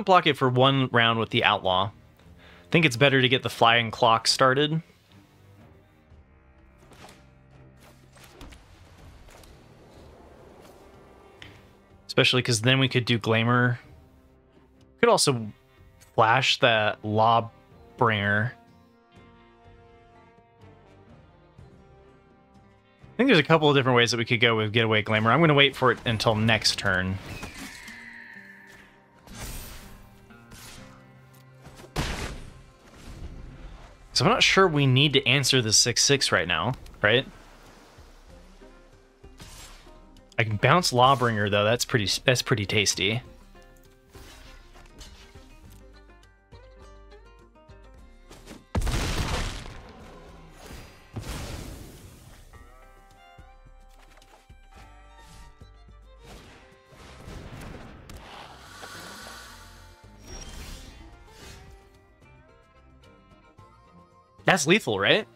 block it for 1 round with the Outlaw. I think it's better to get the flying clock started. Especially because then we could do Glamour. Could also flash that Lawbringer. I think there's a couple of different ways that we could go with Getaway Glamour. I'm going to wait for it until next turn. So I'm not sure we need to answer the 6/6 right now, right? I can bounce Lawbringer though. That's pretty tasty. That's lethal, right?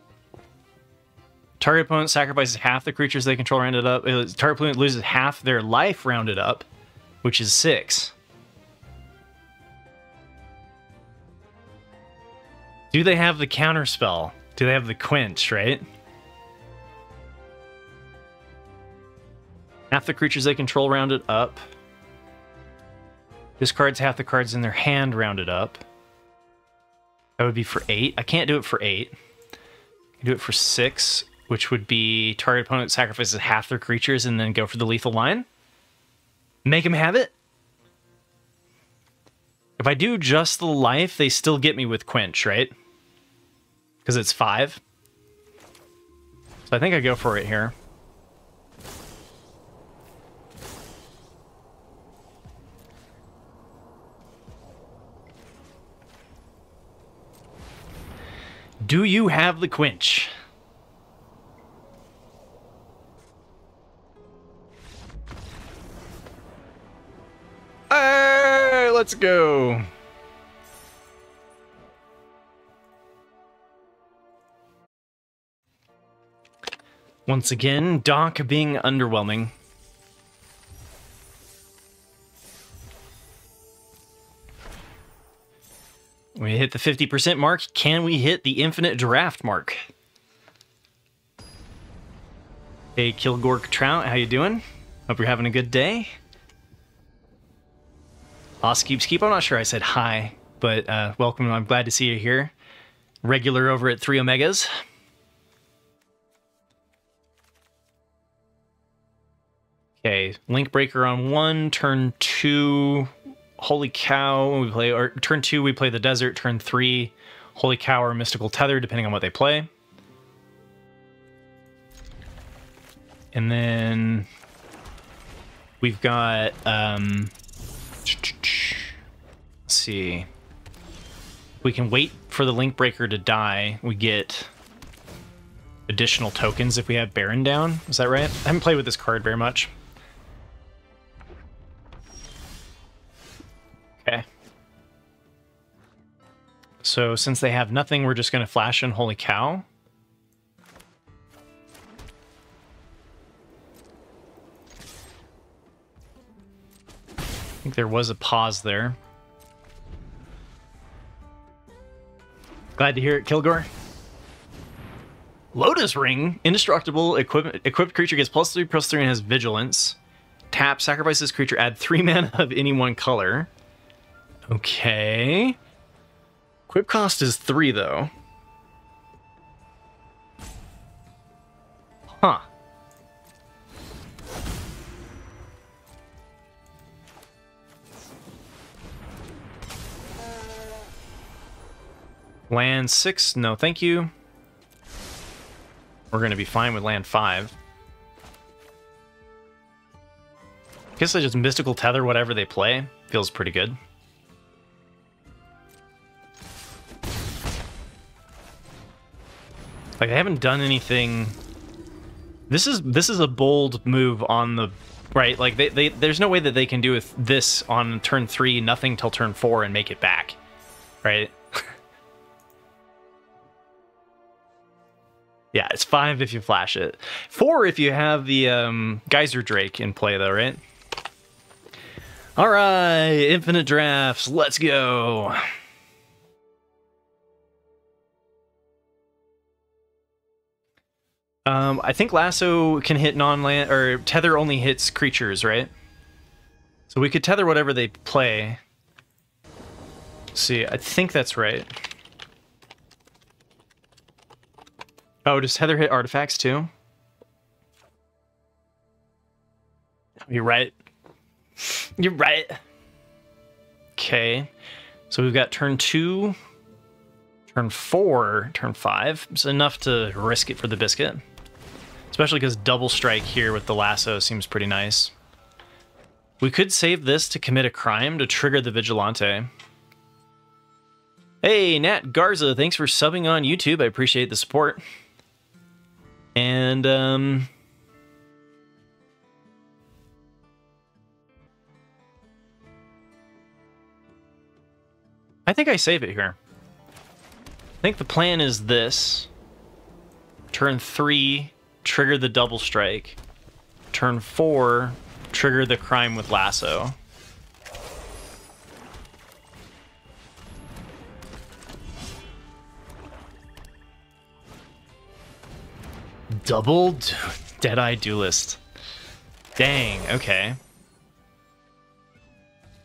Target opponent sacrifices half the creatures they control rounded up. Target opponent loses half their life rounded up, which is 6. Do they have the counterspell? Do they have the quench, right? Half the creatures they control rounded up. Discards half the cards in their hand rounded up. That would be for 8. I can't do it for 8. I can do it for 6, which would be target opponent sacrifices half their creatures and then go for the lethal line. Make them have it. If I do just the life, they still get me with quench, right? Because it's 5. So I think I go for it here. Do you have the quench? Hey, let's go. Once again, Doc being underwhelming. We hit the 50% mark. Can we hit the infinite draft mark? Hey, Kilgore Trout, how you doing? Hope you're having a good day. Oskeepskeep, I'm not sure I said hi, but welcome. I'm glad to see you here. Regular over at 3 Omegas. Okay, Link Breaker on 1, turn 2... Holy Cow, we play, or turn 2 we play the Desert, turn 3 Holy Cow or Mystical Tether, depending on what they play. And then we've got, let's see. We can wait for the Link Breaker to die. We get additional tokens if we have Baron down. Is that right? I haven't played with this card very much. Okay. So since they have nothing, we're just going to flash in Holy Cow. I think there was a pause there. Glad to hear it, Kilgore. Lotus Ring. Indestructible. Equipped creature gets +3/+3 and has Vigilance. Tap. Sacrifice this creature. Add 3 mana of any one color. Okay. Equip cost is 3, though. Huh. Land 6, no thank you. We're going to be fine with land 5. Guess I just Mystical Tether whatever they play. Feels pretty good. Like, they haven't done anything. This is a bold move on the right. Like there's no way that they can do with this on turn 3, nothing till turn 4, and make it back, right? Yeah, it's 5 if you flash it. 4 if you have the Geyser Drake in play, though, right? All right, infinite drafts. Let's go. I think Lasso can hit non-land, or Tether only hits creatures, right? So we could tether whatever they play. Let's see, I think that's right. Oh, does Tether hit artifacts too? You're right. You're right. Okay. So we've got turn 2, turn 4, turn 5. It's enough to risk it for the biscuit. Especially because double strike here with the lasso seems pretty nice. We could save this to commit a crime to trigger the Vigilante. Hey, Nat Garza, thanks for subbing on YouTube. I appreciate the support. And, I think I save it here. I think the plan is this. Turn 3, trigger the double strike. Turn 4, trigger the crime with lasso. Double Deadeye Duelist. Dang, okay.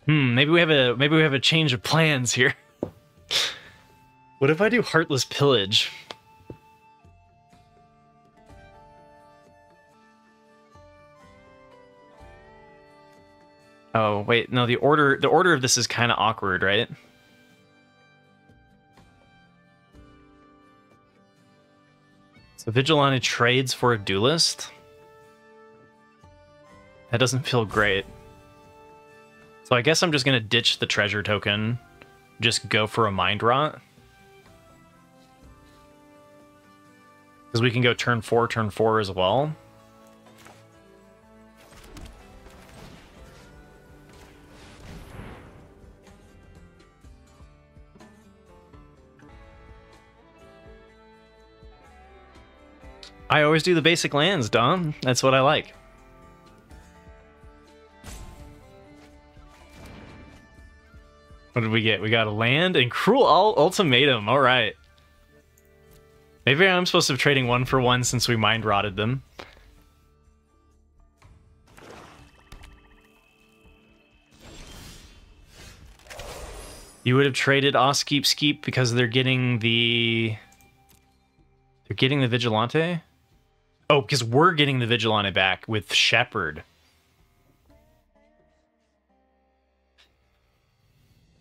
Maybe we have a change of plans here. What if I do Heartless Pillage? Oh, wait, no, the order of this is kind of awkward, right? So Vigilante trades for a duelist? That doesn't feel great. So I guess I'm just gonna ditch the treasure token, just go for a Mind Rot. Because we can go turn 4 as well. I always do the basic lands, Dom. That's what I like. What did we get? We got a land and Cruel Ultimatum. All right. Maybe I'm supposed to be trading 1 for 1 since we mind rotted them. You would have traded Oskeep Skeep because they're getting the Vigilante? Oh, because we're getting the Vigilante back with Shepherd.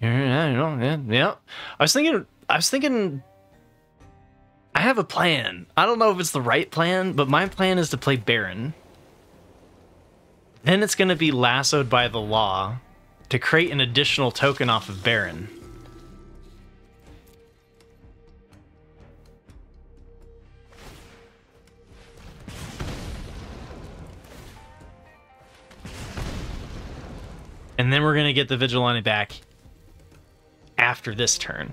Yeah. I was thinking I have a plan. I don't know if it's the right plan, but my plan is to play Baron. Then it's going to be lassoed by the law to create an additional token off of Baron. And then we're going to get the Vigilante back after this turn.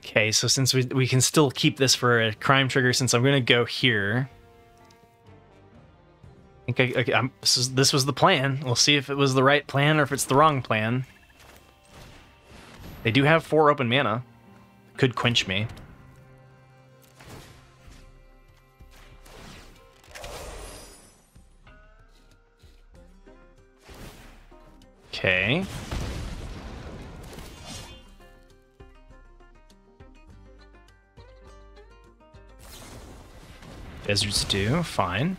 Okay, so since we can still keep this for a crime trigger, since I'm going to go here. I think this was the plan. We'll see if it was the right plan or if it's the wrong plan. They do have 4 open mana. Could quench me. Okay. Deserts do, fine.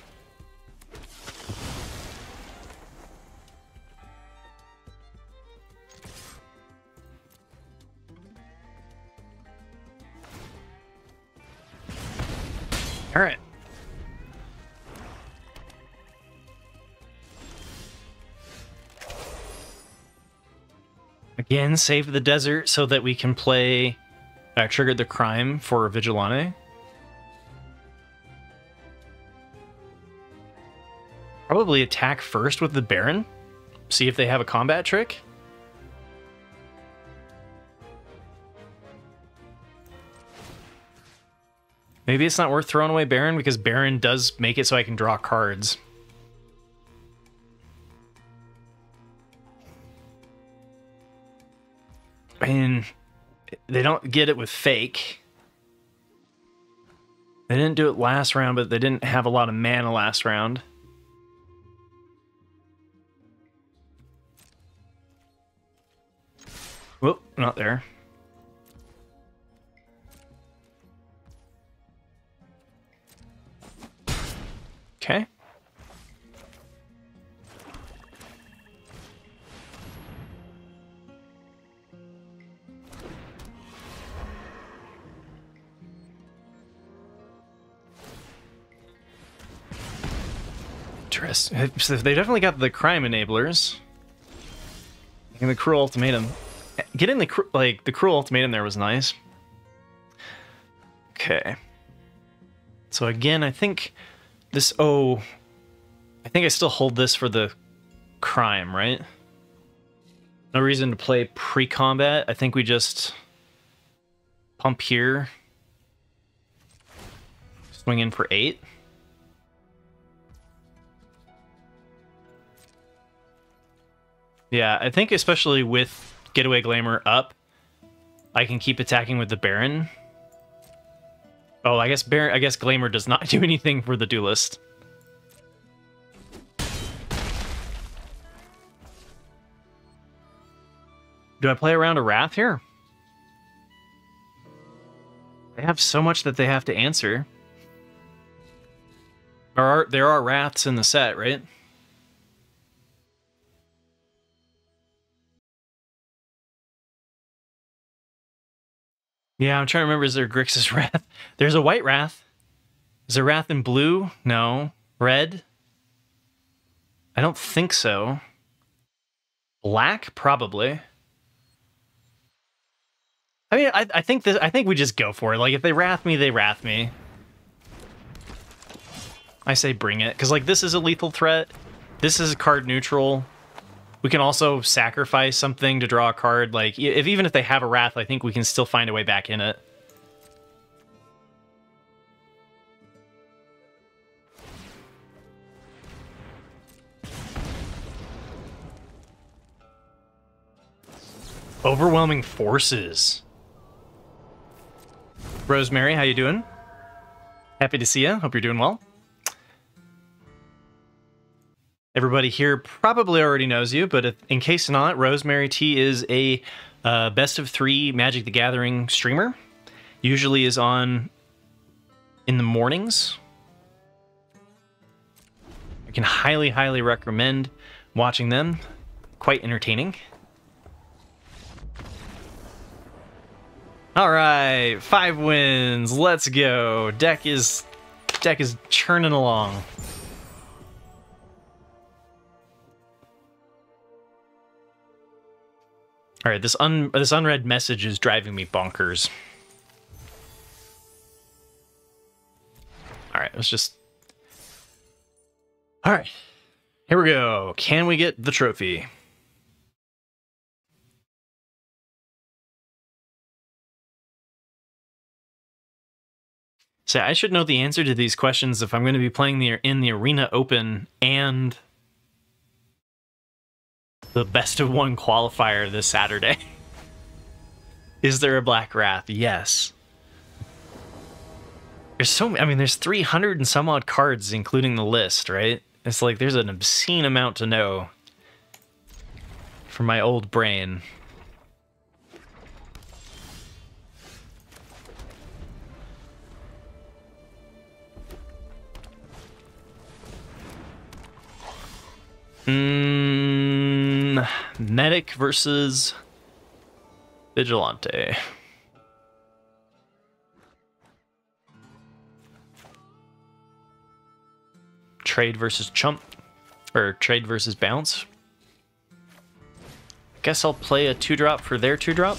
All right. Again, save the desert so that we can play trigger the crime for Vigilante. Probably attack first with the Baron. See if they have a combat trick. Maybe it's not worth throwing away Baron because Baron does make it so I can draw cards. I mean, they don't get it with fake. They didn't do it last round, but they didn't have a lot of mana last round. Whoop, not there. Okay. Interesting. So they definitely got the crime enablers. And the cruel ultimatum. Getting the cruel ultimatum there was nice. Okay. So again, I think this. Oh, I think I still hold this for the crime, right? No reason to play pre-combat. I think we just pump here. Swing in for 8. Yeah, I think especially with Getaway Glamour up, I can keep attacking with the Baron. Oh, I guess Glamour does not do anything for the Duelist. Do I play around a Wrath here? They have so much that they have to answer. There are Wraths in the set, right? Yeah, I'm trying to remember, is there Grixis Wrath? There's a white Wrath. Is there Wrath in blue? No. Red? I don't think so. Black? Probably. I mean, I think we just go for it. Like, if they Wrath me, they Wrath me. I say bring it, because, like, this is a lethal threat. This is a card neutral. We can also sacrifice something to draw a card. Like, even if they have a Wrath, I think we can still find a way back in it. Overwhelming forces. Rosemary, how you doing? Happy to see you. Hope you're doing well. Everybody here probably already knows you, but in case not, Rosemary T is a best of 3 Magic the Gathering streamer. Usually is on in the mornings. I can highly, highly recommend watching them. Quite entertaining. All right, 5 wins. Let's go. Deck is churning along. All right, this unread message is driving me bonkers. All right, let's just... All right, here we go. Can we get the trophy? So I should know the answer to these questions if I'm going to be playing in the Arena Open and the best of 1 qualifier this Saturday. Is there a Black Wrath? Yes. There's 300 and some odd cards, including the list, right? It's like there's an obscene amount to know for my old brain. Medic versus Vigilante. Trade versus Chump. Or trade versus Bounce. Guess I'll play a 2-drop for their 2-drop.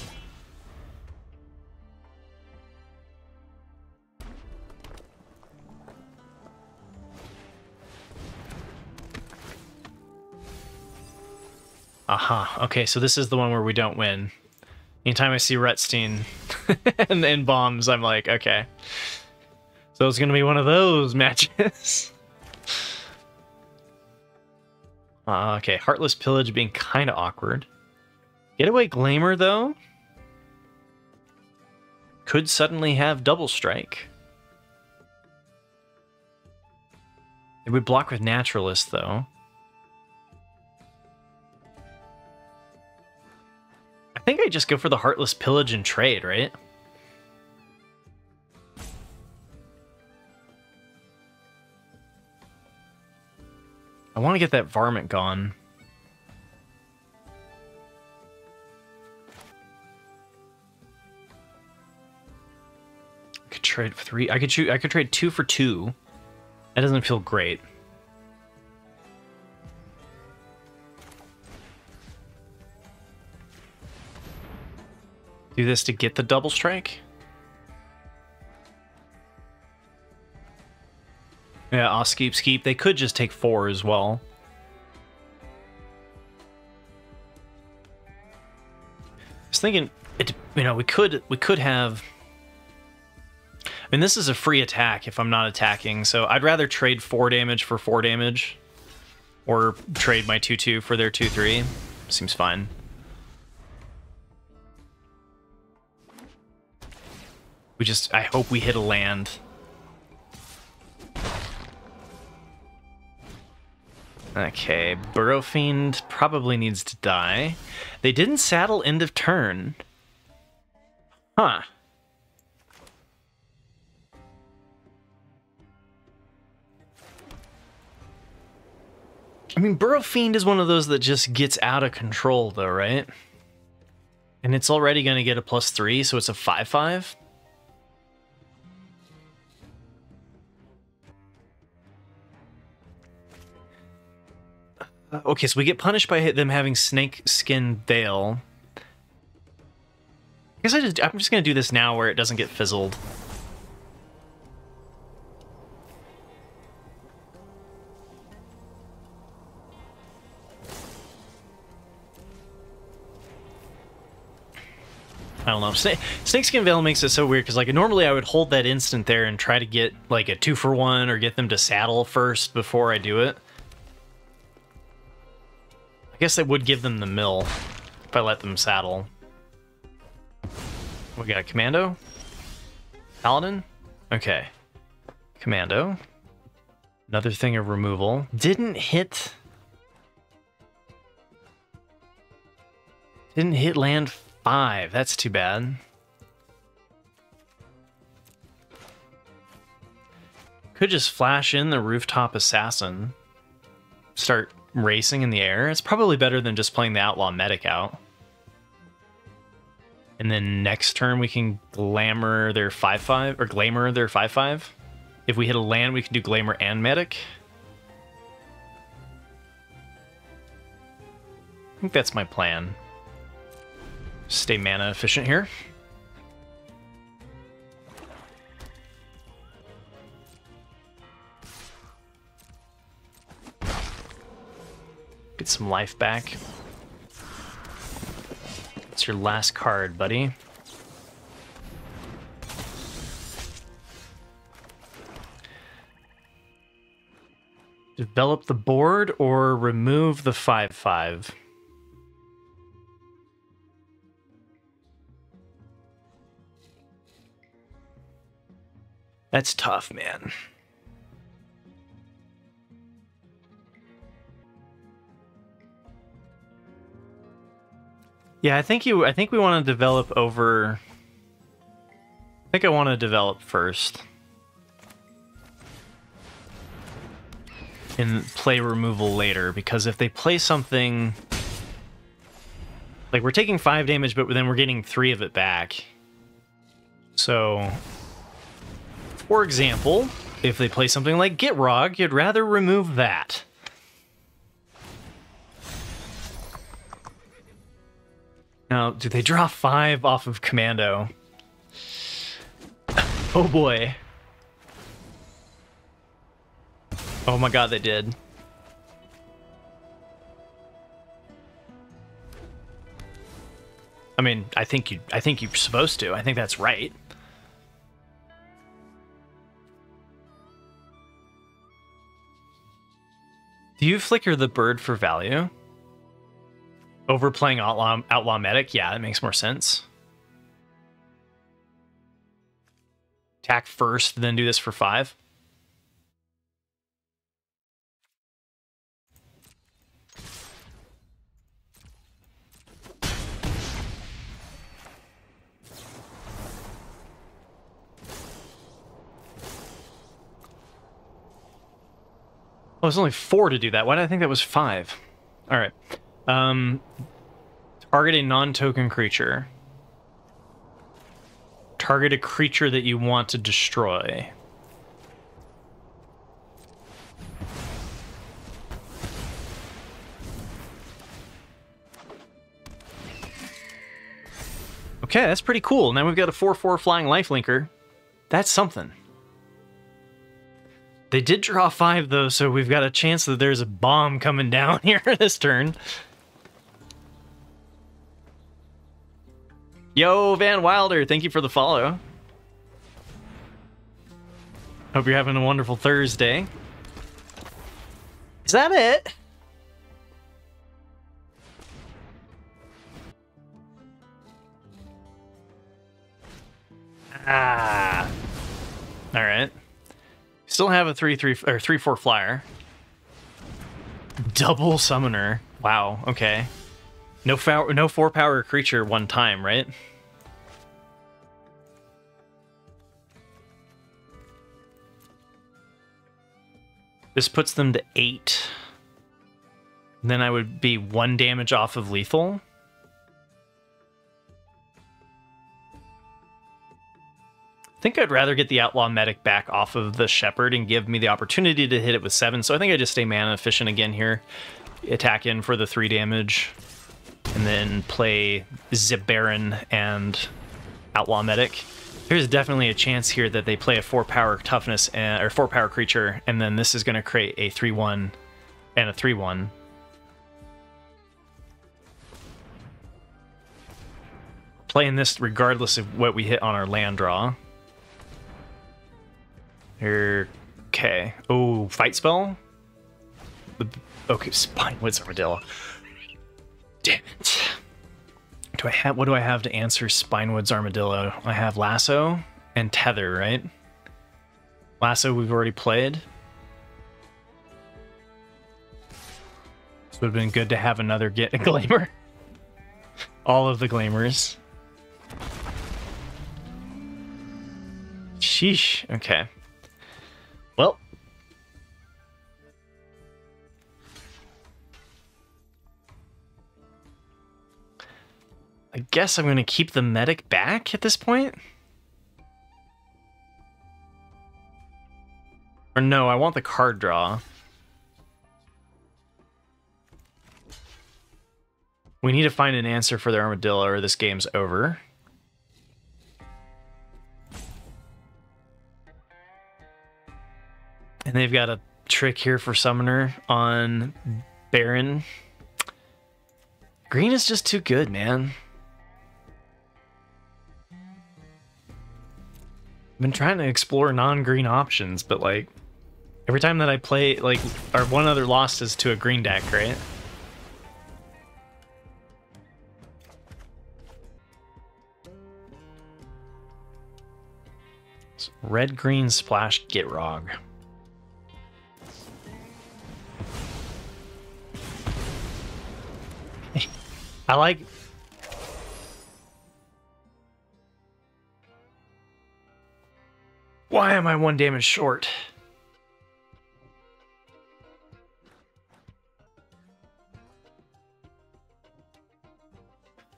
Aha, okay, so this is the one where we don't win. Anytime I see Retstein and bombs, I'm like, okay. So it's gonna be one of those matches. Okay, Heartless Pillage being kind of awkward. Getaway Glamour, though? could suddenly have double strike. It would block with Naturalist, though. I think I just go for the Heartless Pillage and trade, right? I want to get that Varmint gone. I could trade 3. I could trade 2 for 2. That doesn't feel great. Do this to get the double strike? Yeah, I'll skip. They could just take 4 as well. I was thinking, we could have. I mean, this is a free attack if I'm not attacking, so I'd rather trade 4 damage for 4 damage, or trade my 2/2 for their 2/3. Seems fine. I hope we hit a land. Okay, Burrow Fiend probably needs to die. They didn't saddle end of turn. Huh. I mean, Burrow Fiend is one of those that just gets out of control, though, right? And it's already going to get a +3, so it's a 5/5. Okay, so we get punished by them having Snake Skin Veil. I guess I'm just going to do this now where it doesn't get fizzled. I don't know. Snakeskin Veil makes it so weird because, like, normally I would hold that instant there and try to get, like, a 2-for-1 or get them to saddle first before I do it. I guess I would give them the mill if I let them saddle. We got a Commando? Paladin? Okay. Commando. Another thing of removal. Didn't hit land 5. That's too bad. Could just flash in the Rooftop Assassin. Start racing in the air. It's probably better than just playing the Outlaw Medic out. And then next turn we can Glamour their 5/5, or Glamour their 5/5. If we hit a land, we can do Glamour and Medic. I think that's my plan. Stay mana efficient here. Get some life back. It's your last card, buddy. Develop the board or remove the 5/5. That's tough, man. Yeah, I think we want to develop over. I think I want to develop first. And play removal later, because if they play something like we're taking 5 damage, but then we're getting 3 of it back. So, for example, if they play something like Gitrog, you'd rather remove that. Now, do they draw 5 off of Commando? Oh boy. Oh my god, they did. I mean, I think you're supposed to. I think that's right. Do you flicker the bird for value? Over playing Outlaw Medic? Yeah, that makes more sense. Attack first, then do this for 5. Oh, it's only 4 to do that. Why did I think that was 5? All right. Target a non-token creature. Target a creature that you want to destroy. Okay, that's pretty cool. Now we've got a 4/4 flying lifelinker. That's something. They did draw 5 though, so we've got a chance that there's a bomb coming down here this turn. Yo, Van Wilder, thank you for the follow. Hope you're having a wonderful Thursday. Is that it? Ah. All right. Still have a 3/3 or 3/4 flyer. Double summoner. Wow. Okay. No 4-power creature one time, right? This puts them to 8. And then I would be 1 damage off of lethal. I think I'd rather get the Outlaw Medic back off of the Shepherd and give me the opportunity to hit it with 7. So I think I just stay mana efficient again here. Attack in for the 3 damage. And then play Baron and Outlaw Medic. There's definitely a chance here that they play a 4-power toughness or 4-power creature, and then this is going to create a 3/1 and a 3/1. Playing this regardless of what we hit on our land draw. Okay. Oh, fight spell? Okay, Spinewoods Armadillo. Damn it. What do I have to answer Spinewoods Armadillo? I have Lasso and Tether, right? Lasso we've already played. This would have been good to have another Glamour. All of the Glamours. Sheesh. Okay. Well. I guess I'm going to keep the medic back at this point. Or no, I want the card draw. We need to find an answer for the Armadillo or this game's over. And they've got a trick here for Summoner on Baron. Green is just too good, man. I've been trying to explore non-green options, but like every time that I play, like our one other loss is to a green deck, right? So red-green splash Gitrog. I like... Why am I 1 damage short?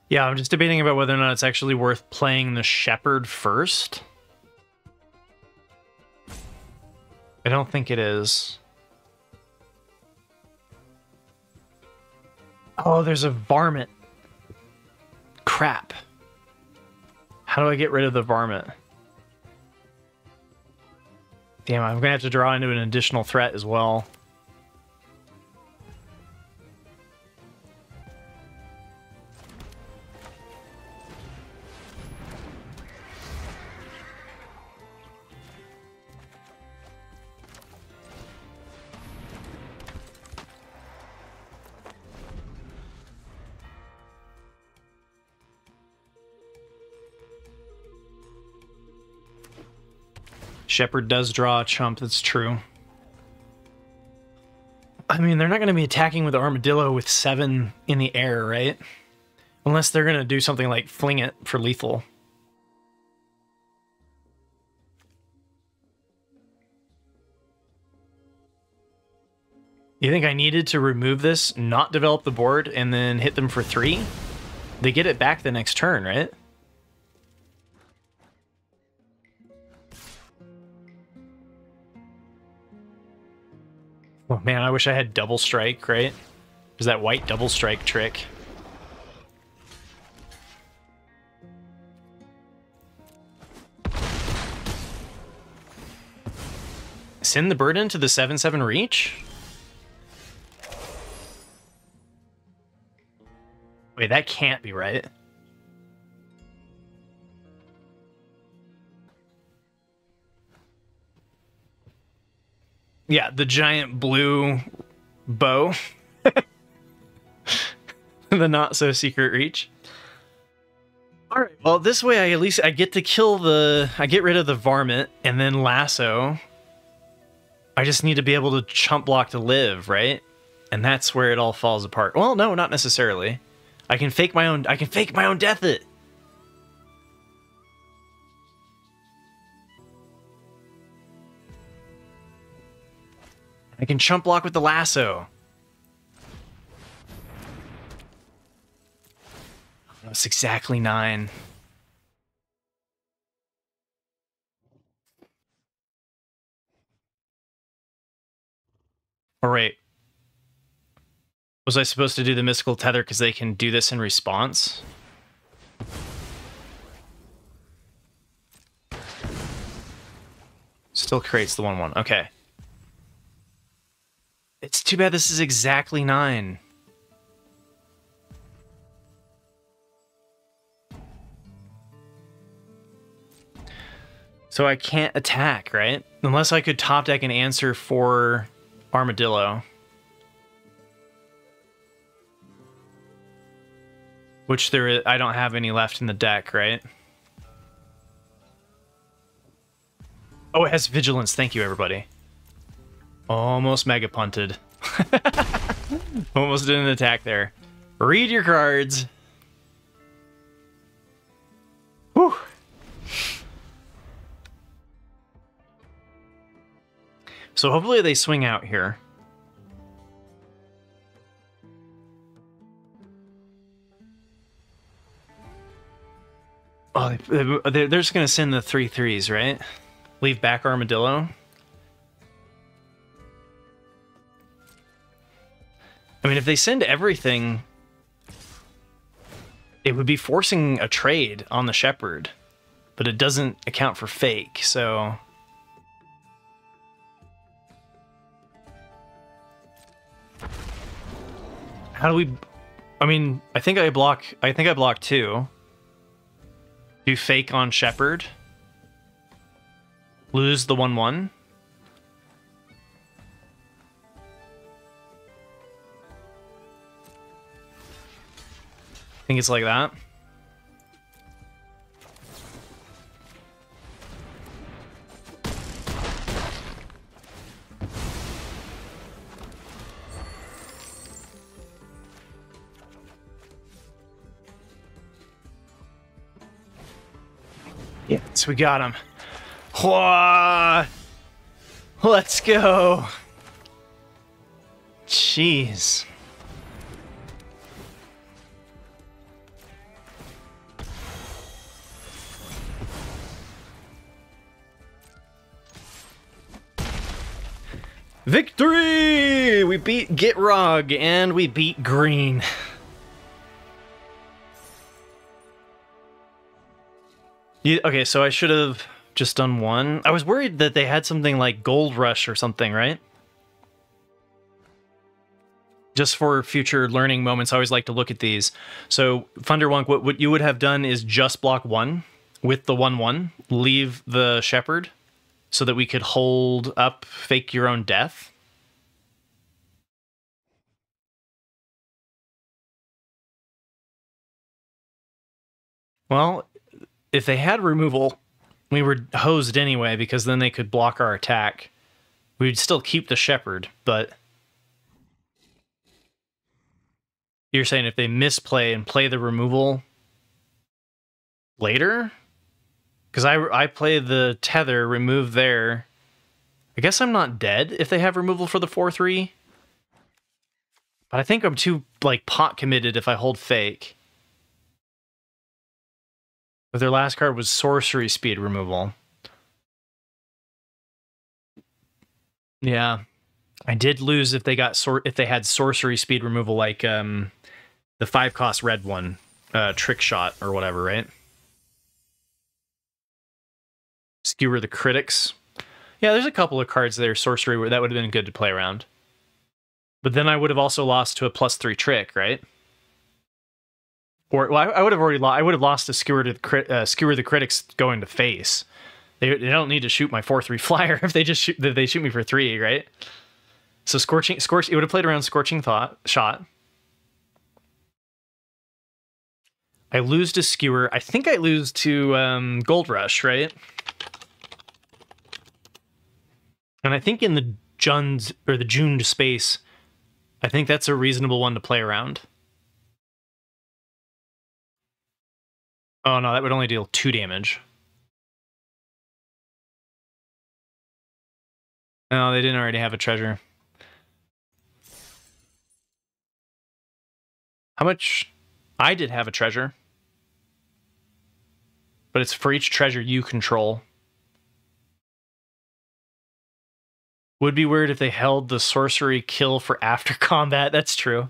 Yeah, I'm just debating about whether or not it's actually worth playing the Shepherd first. I don't think it is. Oh, there's a varmint. Crap. How do I get rid of the varmint? Damn, I'm gonna have to draw into an additional threat as well. Shepherd does draw a chump, that's true. I mean, they're not going to be attacking with Armadillo with 7 in the air, right? Unless they're going to do something like fling it for lethal. You think I needed to remove this, not develop the board, and then hit them for 3? They get it back the next turn, right? Oh man, I wish I had double strike, right? There's that white double strike trick. Send the burden to the 7/7 reach? Wait, that can't be right. Yeah, the giant blue bow. The not so secret reach. All right, well, this way I at least I get to kill I get rid of the varmint and then lasso. I just need to be able to chump block to live, right? And that's where it all falls apart. Well, no, not necessarily. I can fake my own death it. I can chump block with the lasso. That's exactly 9. All right. Was I supposed to do the mystical tether because they can do this in response? Still creates the 1/1. Okay. It's too bad this is exactly 9. So I can't attack, right? Unless I could top deck an answer for Armadillo. Which I don't have any left in the deck, right? Oh, it has Vigilance. Thank you, everybody. Almost mega punted. Almost did an attack there. Read your cards. Whew. So hopefully they swing out here. Oh, they're just going to send the 3/3s, right? Leave back Armadillo. I mean, if they send everything, it would be forcing a trade on the Shepherd, but it doesn't account for fake, so... How do we... I mean, I think I block 2. Do fake on Shepherd. Lose the 1/1. I think it's like that. Yes, we got him. Let's go. Jeez. Victory! We beat Gitrog and we beat Green. Okay, so I should have just done 1. I was worried that they had something like Gold Rush or something, right? Just for future learning moments, I always like to look at these. So, Thunderwonk, what you would have done is just block 1 with the 1/1, leave the Shepherd, so that we could hold up Fake Your Own Death. Well, if they had removal, we were hosed anyway, because then they could block our attack. We'd still keep the Shepherd, but you're saying if they misplay and play the removal later? Because I play the Tether, remove there. I guess I'm not dead if they have removal for the 4/3. But I think I'm too, like, pot committed if I hold Fake. But their last card was Sorcery Speed removal. Yeah. I did lose if they got if they had Sorcery Speed removal, like the 5-cost red one, Trick Shot or whatever, right? Skewer the Critics. Yeah, there's a couple of cards there, Sorcery, where that would have been good to play around. But then I would have also lost to a +3 trick, right? Or well, I would have already lost. I would have lost to Skewer the Critics going to face. They don't need to shoot my 4/3 flyer if they just shoot me for 3, right? So Scorch. It would have played around Scorching Shot. I lose to Skewer. I think I lose to Gold Rush, right? And I think in the Jund space, I think that's a reasonable one to play around. Oh no, that would only deal 2 damage. No, they didn't already have a treasure. How much? I did have a treasure. But it's for each treasure you control. Would be weird if they held the sorcery kill for after combat. That's true.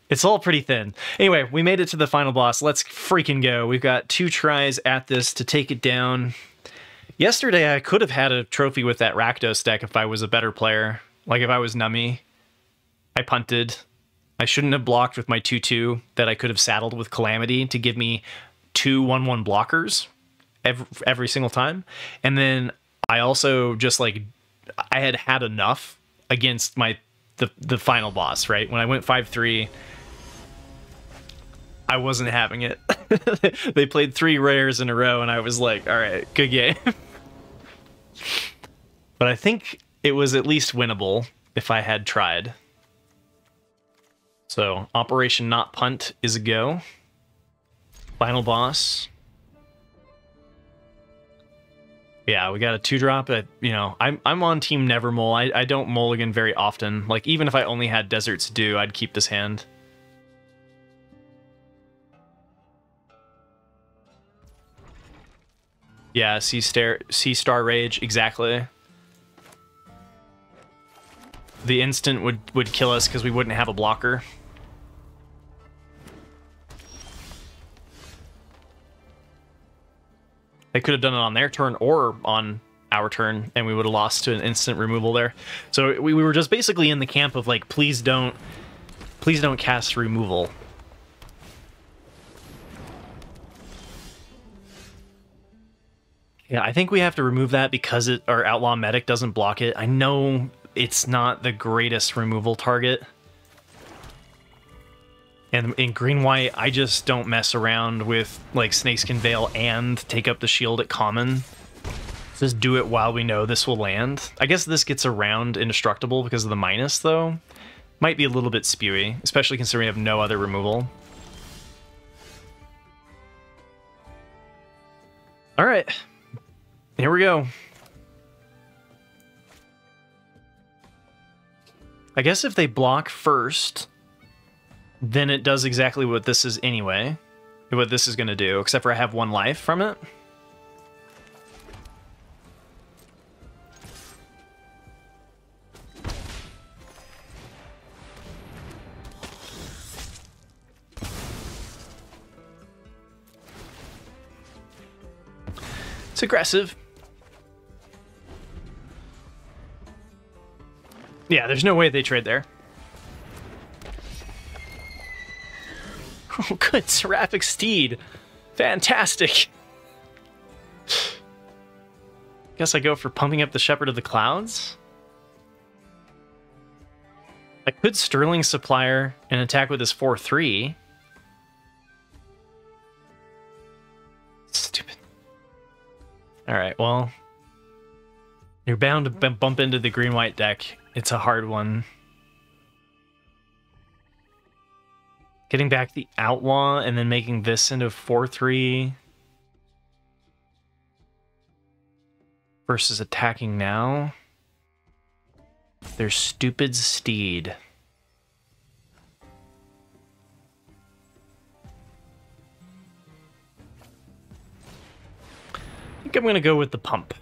It's all pretty thin. Anyway, we made it to the final boss. Let's freaking go. We've got 2 tries at this to take it down. Yesterday, I could have had a trophy with that Rakdos deck if I was a better player. Like if I was Nummy. I punted. I shouldn't have blocked with my 2/2 that I could have saddled with Calamity to give me 2 1/1 blockers every single time. And then I also just like, I had enough against the final boss, right? When I went 5/3, I wasn't having it. They played 3 rares in a row, and I was like, all right, good game. But I think it was at least winnable if I had tried. So, Operation Not Punt is a go. Final boss. Yeah, we got a 2-drop. You know, I'm on Team Never Mole. I don't mulligan very often. Like, even if I only had Desert's Dew, I'd keep this hand. Yeah, Sea Star Rage, exactly. The instant would kill us because we wouldn't have a blocker. They could have done it on their turn or on our turn, and we would have lost to an instant removal there. So we were just basically in the camp of like, please don't cast removal. Yeah, I think we have to remove that because our Outlaw Medic doesn't block it. I know it's not the greatest removal target. And in green-white, I just don't mess around with, like, Snakeskin Veil and take up the shield at common. Just do it while we know this will land. I guess this gets around Indestructible because of the minus, though. Might be a little bit spewy, especially considering we have no other removal. Alright. Here we go. I guess if they block first, then it does exactly what this is anyway. What this is going to do, except for I have 1 life from it. It's aggressive. Yeah, there's no way they trade there. Oh, good. Seraphic Steed. Fantastic. Guess I go for pumping up the Shepherd of the Clouds. I could Sterling Supplier and attack with his 4/3. Stupid. All right, well, you're bound to bump into the green-white deck. It's a hard one. Getting back the Outlaw and then making this into 4/3 versus attacking now. Their stupid steed. I think I'm gonna go with the pump.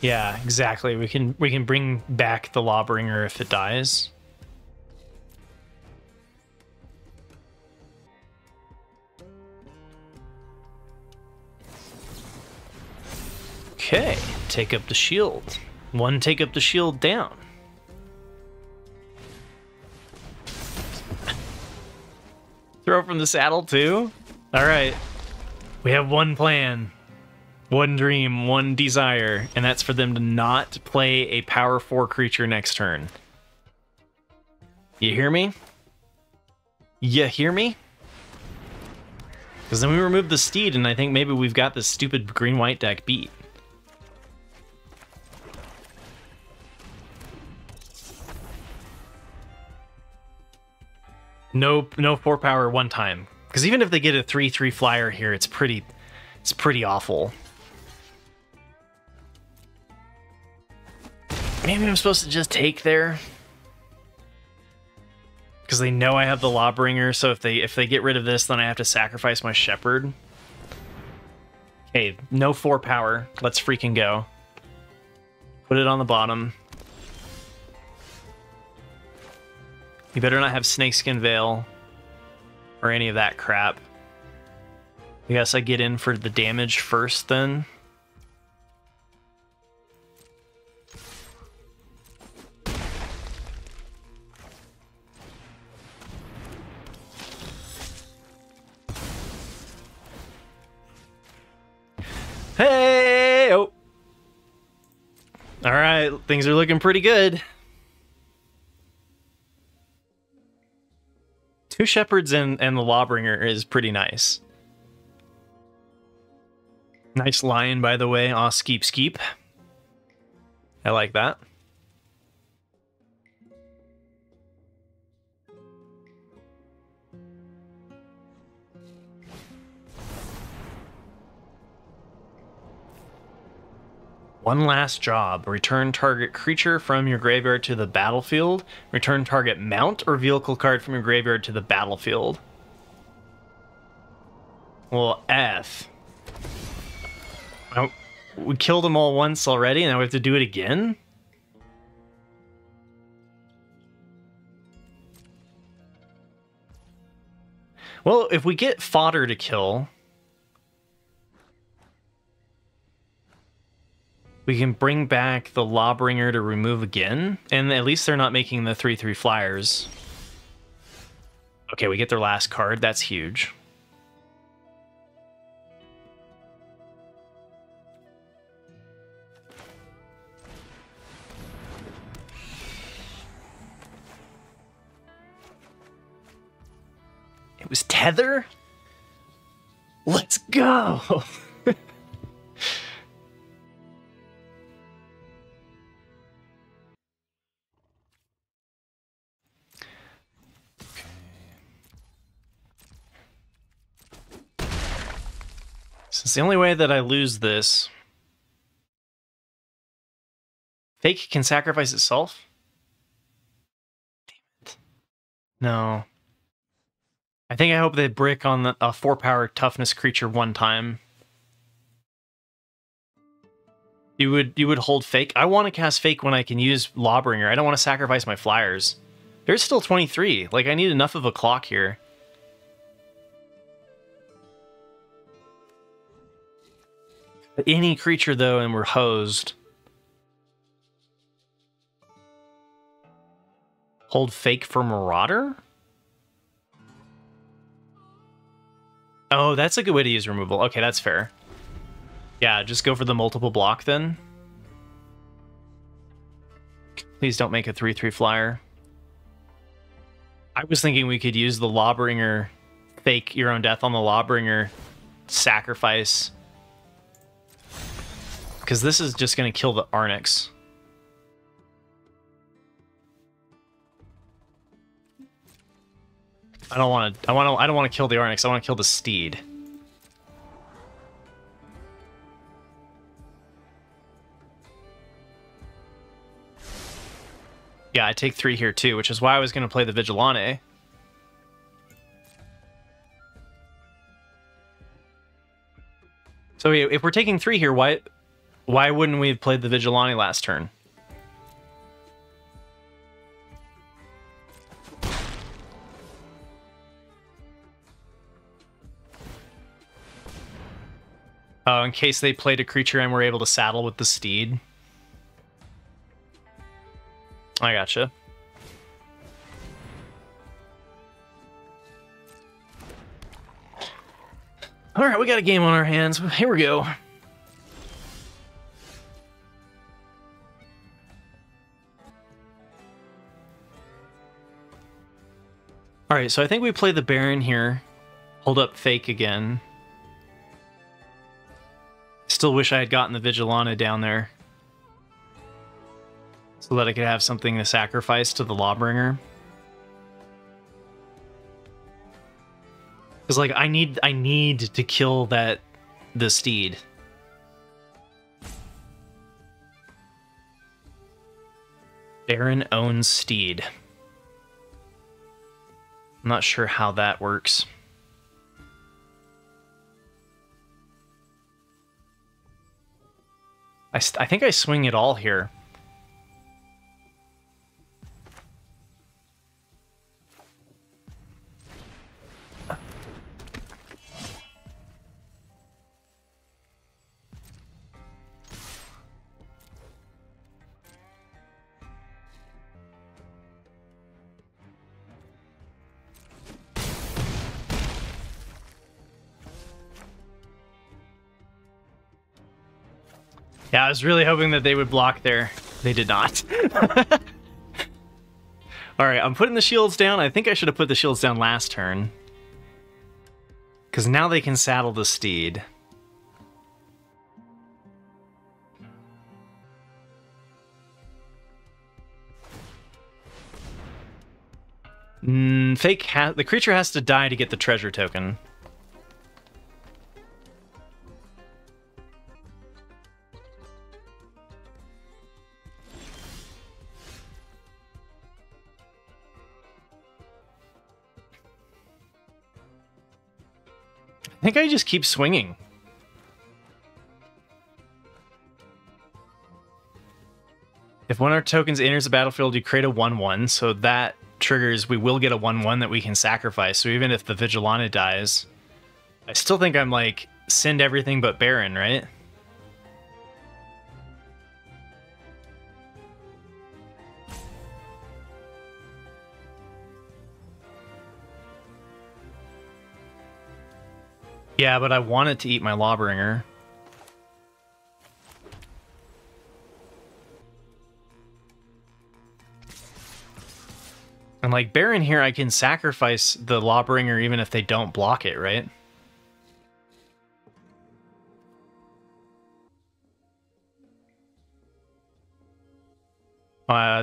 Yeah, exactly. We can bring back the Lawbringer if it dies. Okay, take up the shield. One take up the shield down. Throw from the saddle too? Alright. We have one plan. One dream, one desire, and that's for them to not play a power 4 creature next turn. You hear me? You hear me? Because then we remove the steed, and I think maybe we've got this stupid green-white deck beat. No 4 power one time. Because even if they get a 3/3 flyer here, it's pretty awful. Maybe I'm supposed to just take there. Because they know I have the Lawbringer, so if they get rid of this, then I have to sacrifice my Shepherd. Okay, no 4 power. Let's freaking go. Put it on the bottom. You better not have Snakeskin Veil or any of that crap. I guess I get in for the damage first then. Hey! Oh. All right, things are looking pretty good. 2 Shepherds and the Lawbringer is pretty nice. Nice lion, by the way. Aw, skeep skeep. I like that. One last job. Return target creature from your graveyard to the battlefield. Return target mount or vehicle card from your graveyard to the battlefield. Well, F. Oh, we killed them all once already, and now we have to do it again? Well, if we get fodder to kill, we can bring back the Lawbringer to remove again, and at least they're not making the 3/3 flyers. Okay, we get their last card. That's huge. It was Tether? Let's go! Since the only way that I lose this... Fake can sacrifice itself? Damn it. No. I think I hope they brick on a 4-power toughness creature one time. You would hold Fake? I want to cast Fake when I can use Lawbringer. I don't want to sacrifice my flyers. There's still 23. Like, I need enough of a clock here. Any creature, though, and we're hosed. Hold Fake for Marauder? Oh, that's a good way to use removal. Okay, that's fair. Yeah, just go for the multiple block, then. Please don't make a 3/3 flyer. I was thinking we could use the Lawbringer, Fake Your Own Death on the Lawbringer, sacrifice. Because this is just going to kill the Arnix. I don't want to kill the Arnix. I want to kill the Steed. Yeah, I take 3 here too, which is why I was going to play the Vigilante. So if we're taking 3 here, why wouldn't we have played the Vigilante last turn? Oh, in case they played a creature and were able to saddle with the Steed. I gotcha. All right, we got a game on our hands. Here we go. All right, so I think we play the Baron here. Hold up Fake again. Still wish I had gotten the Vigilante down there, so that I could have something to sacrifice to the Lawbringer. Because like I need to kill the Steed. Baron owns Steed. I'm not sure how that works. I think I swing it all here. Yeah, I was really hoping that they would block there. They did not. Alright, I'm putting the shields down. I think I should have put the shields down last turn. Because now they can saddle the Steed. The creature has to die to get the treasure token. I think I just keep swinging. If one of our tokens enters the battlefield, you create a 1/1, so that triggers we will get a 1/1 that we can sacrifice. So even if the Vigilante dies, I still think I'm like send everything but Baron, right? Yeah, but I wanted to eat my Lawbringer. And like Baron here, I can sacrifice the Lawbringer even if they don't block it, right?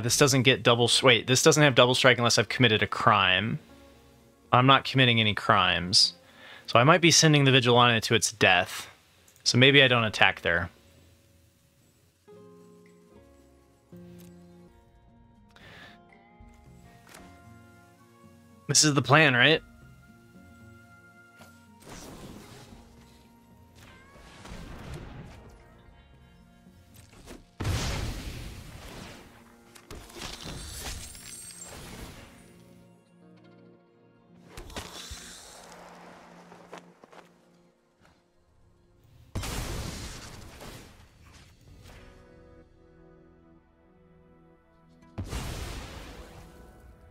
This doesn't get double... Wait, this doesn't have double strike unless I've committed a crime. I'm not committing any crimes. So I might be sending the Vigilante to its death. So maybe I don't attack there. This is the plan, right?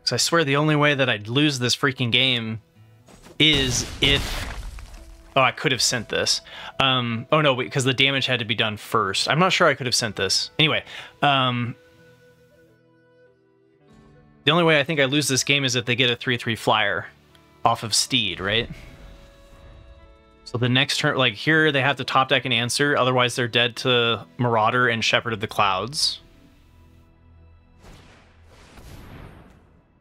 So I swear the only way that I'd lose this freaking game is if... Oh, I could have sent this. Oh no, wait, because the damage had to be done first. I'm not sure I could have sent this. Anyway, the only way I think I lose this game is if they get a 3/3 flyer off of Steed, right? So the next turn, like here, they have to top deck an answer, otherwise they're dead to Marauder and Shepherd of the Clouds.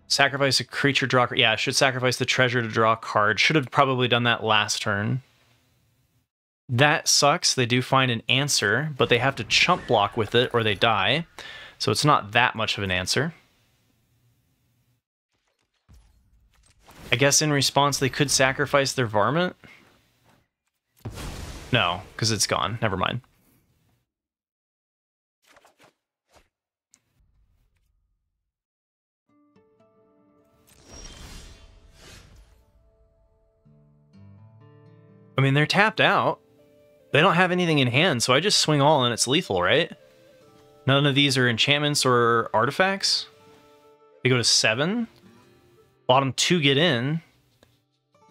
Sacrifice a creature, draw. Yeah, I should sacrifice the treasure to draw a card. Should have probably done that last turn. That sucks. They do find an answer, but they have to chump block with it or they die. So it's not that much of an answer. I guess in response they could sacrifice their Varmint. No, because it's gone. Never mind. I mean, they're tapped out. They don't have anything in hand, so I just swing all and it's lethal, right? None of these are enchantments or artifacts. They go to 7. Bottom 2 get in.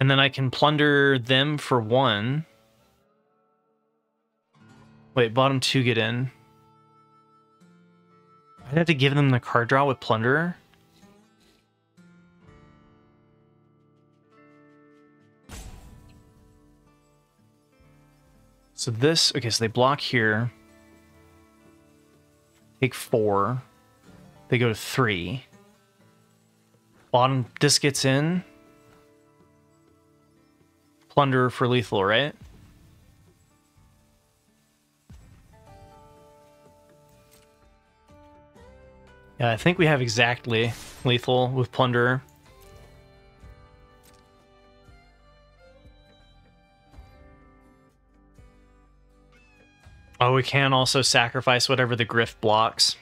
And then I can plunder them for 1. Wait, bottom 2 get in. I'd have to give them the card draw with Plunderer. So this, okay, so they block here. Take 4. They go to 3. Bottom, this gets in. Plunderer for lethal, right? Yeah, I think we have exactly lethal with Plunderer. Oh, we can also sacrifice whatever the Griff blocks.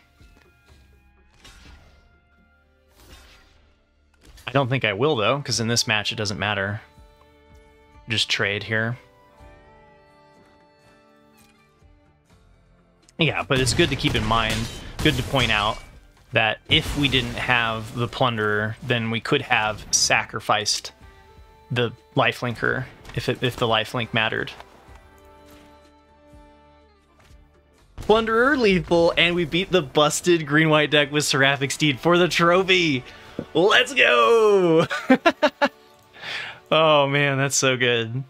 I don't think I will, though, because in this match it doesn't matter. Just trade here. Yeah, but it's good to keep in mind, good to point out, that if we didn't have the Plunderer, then we could have sacrificed the lifelinker if the lifelink mattered. Plunderer lethal, and we beat the busted green-white deck with Seraphic Steed for the trophy! Let's go! Oh man, that's so good.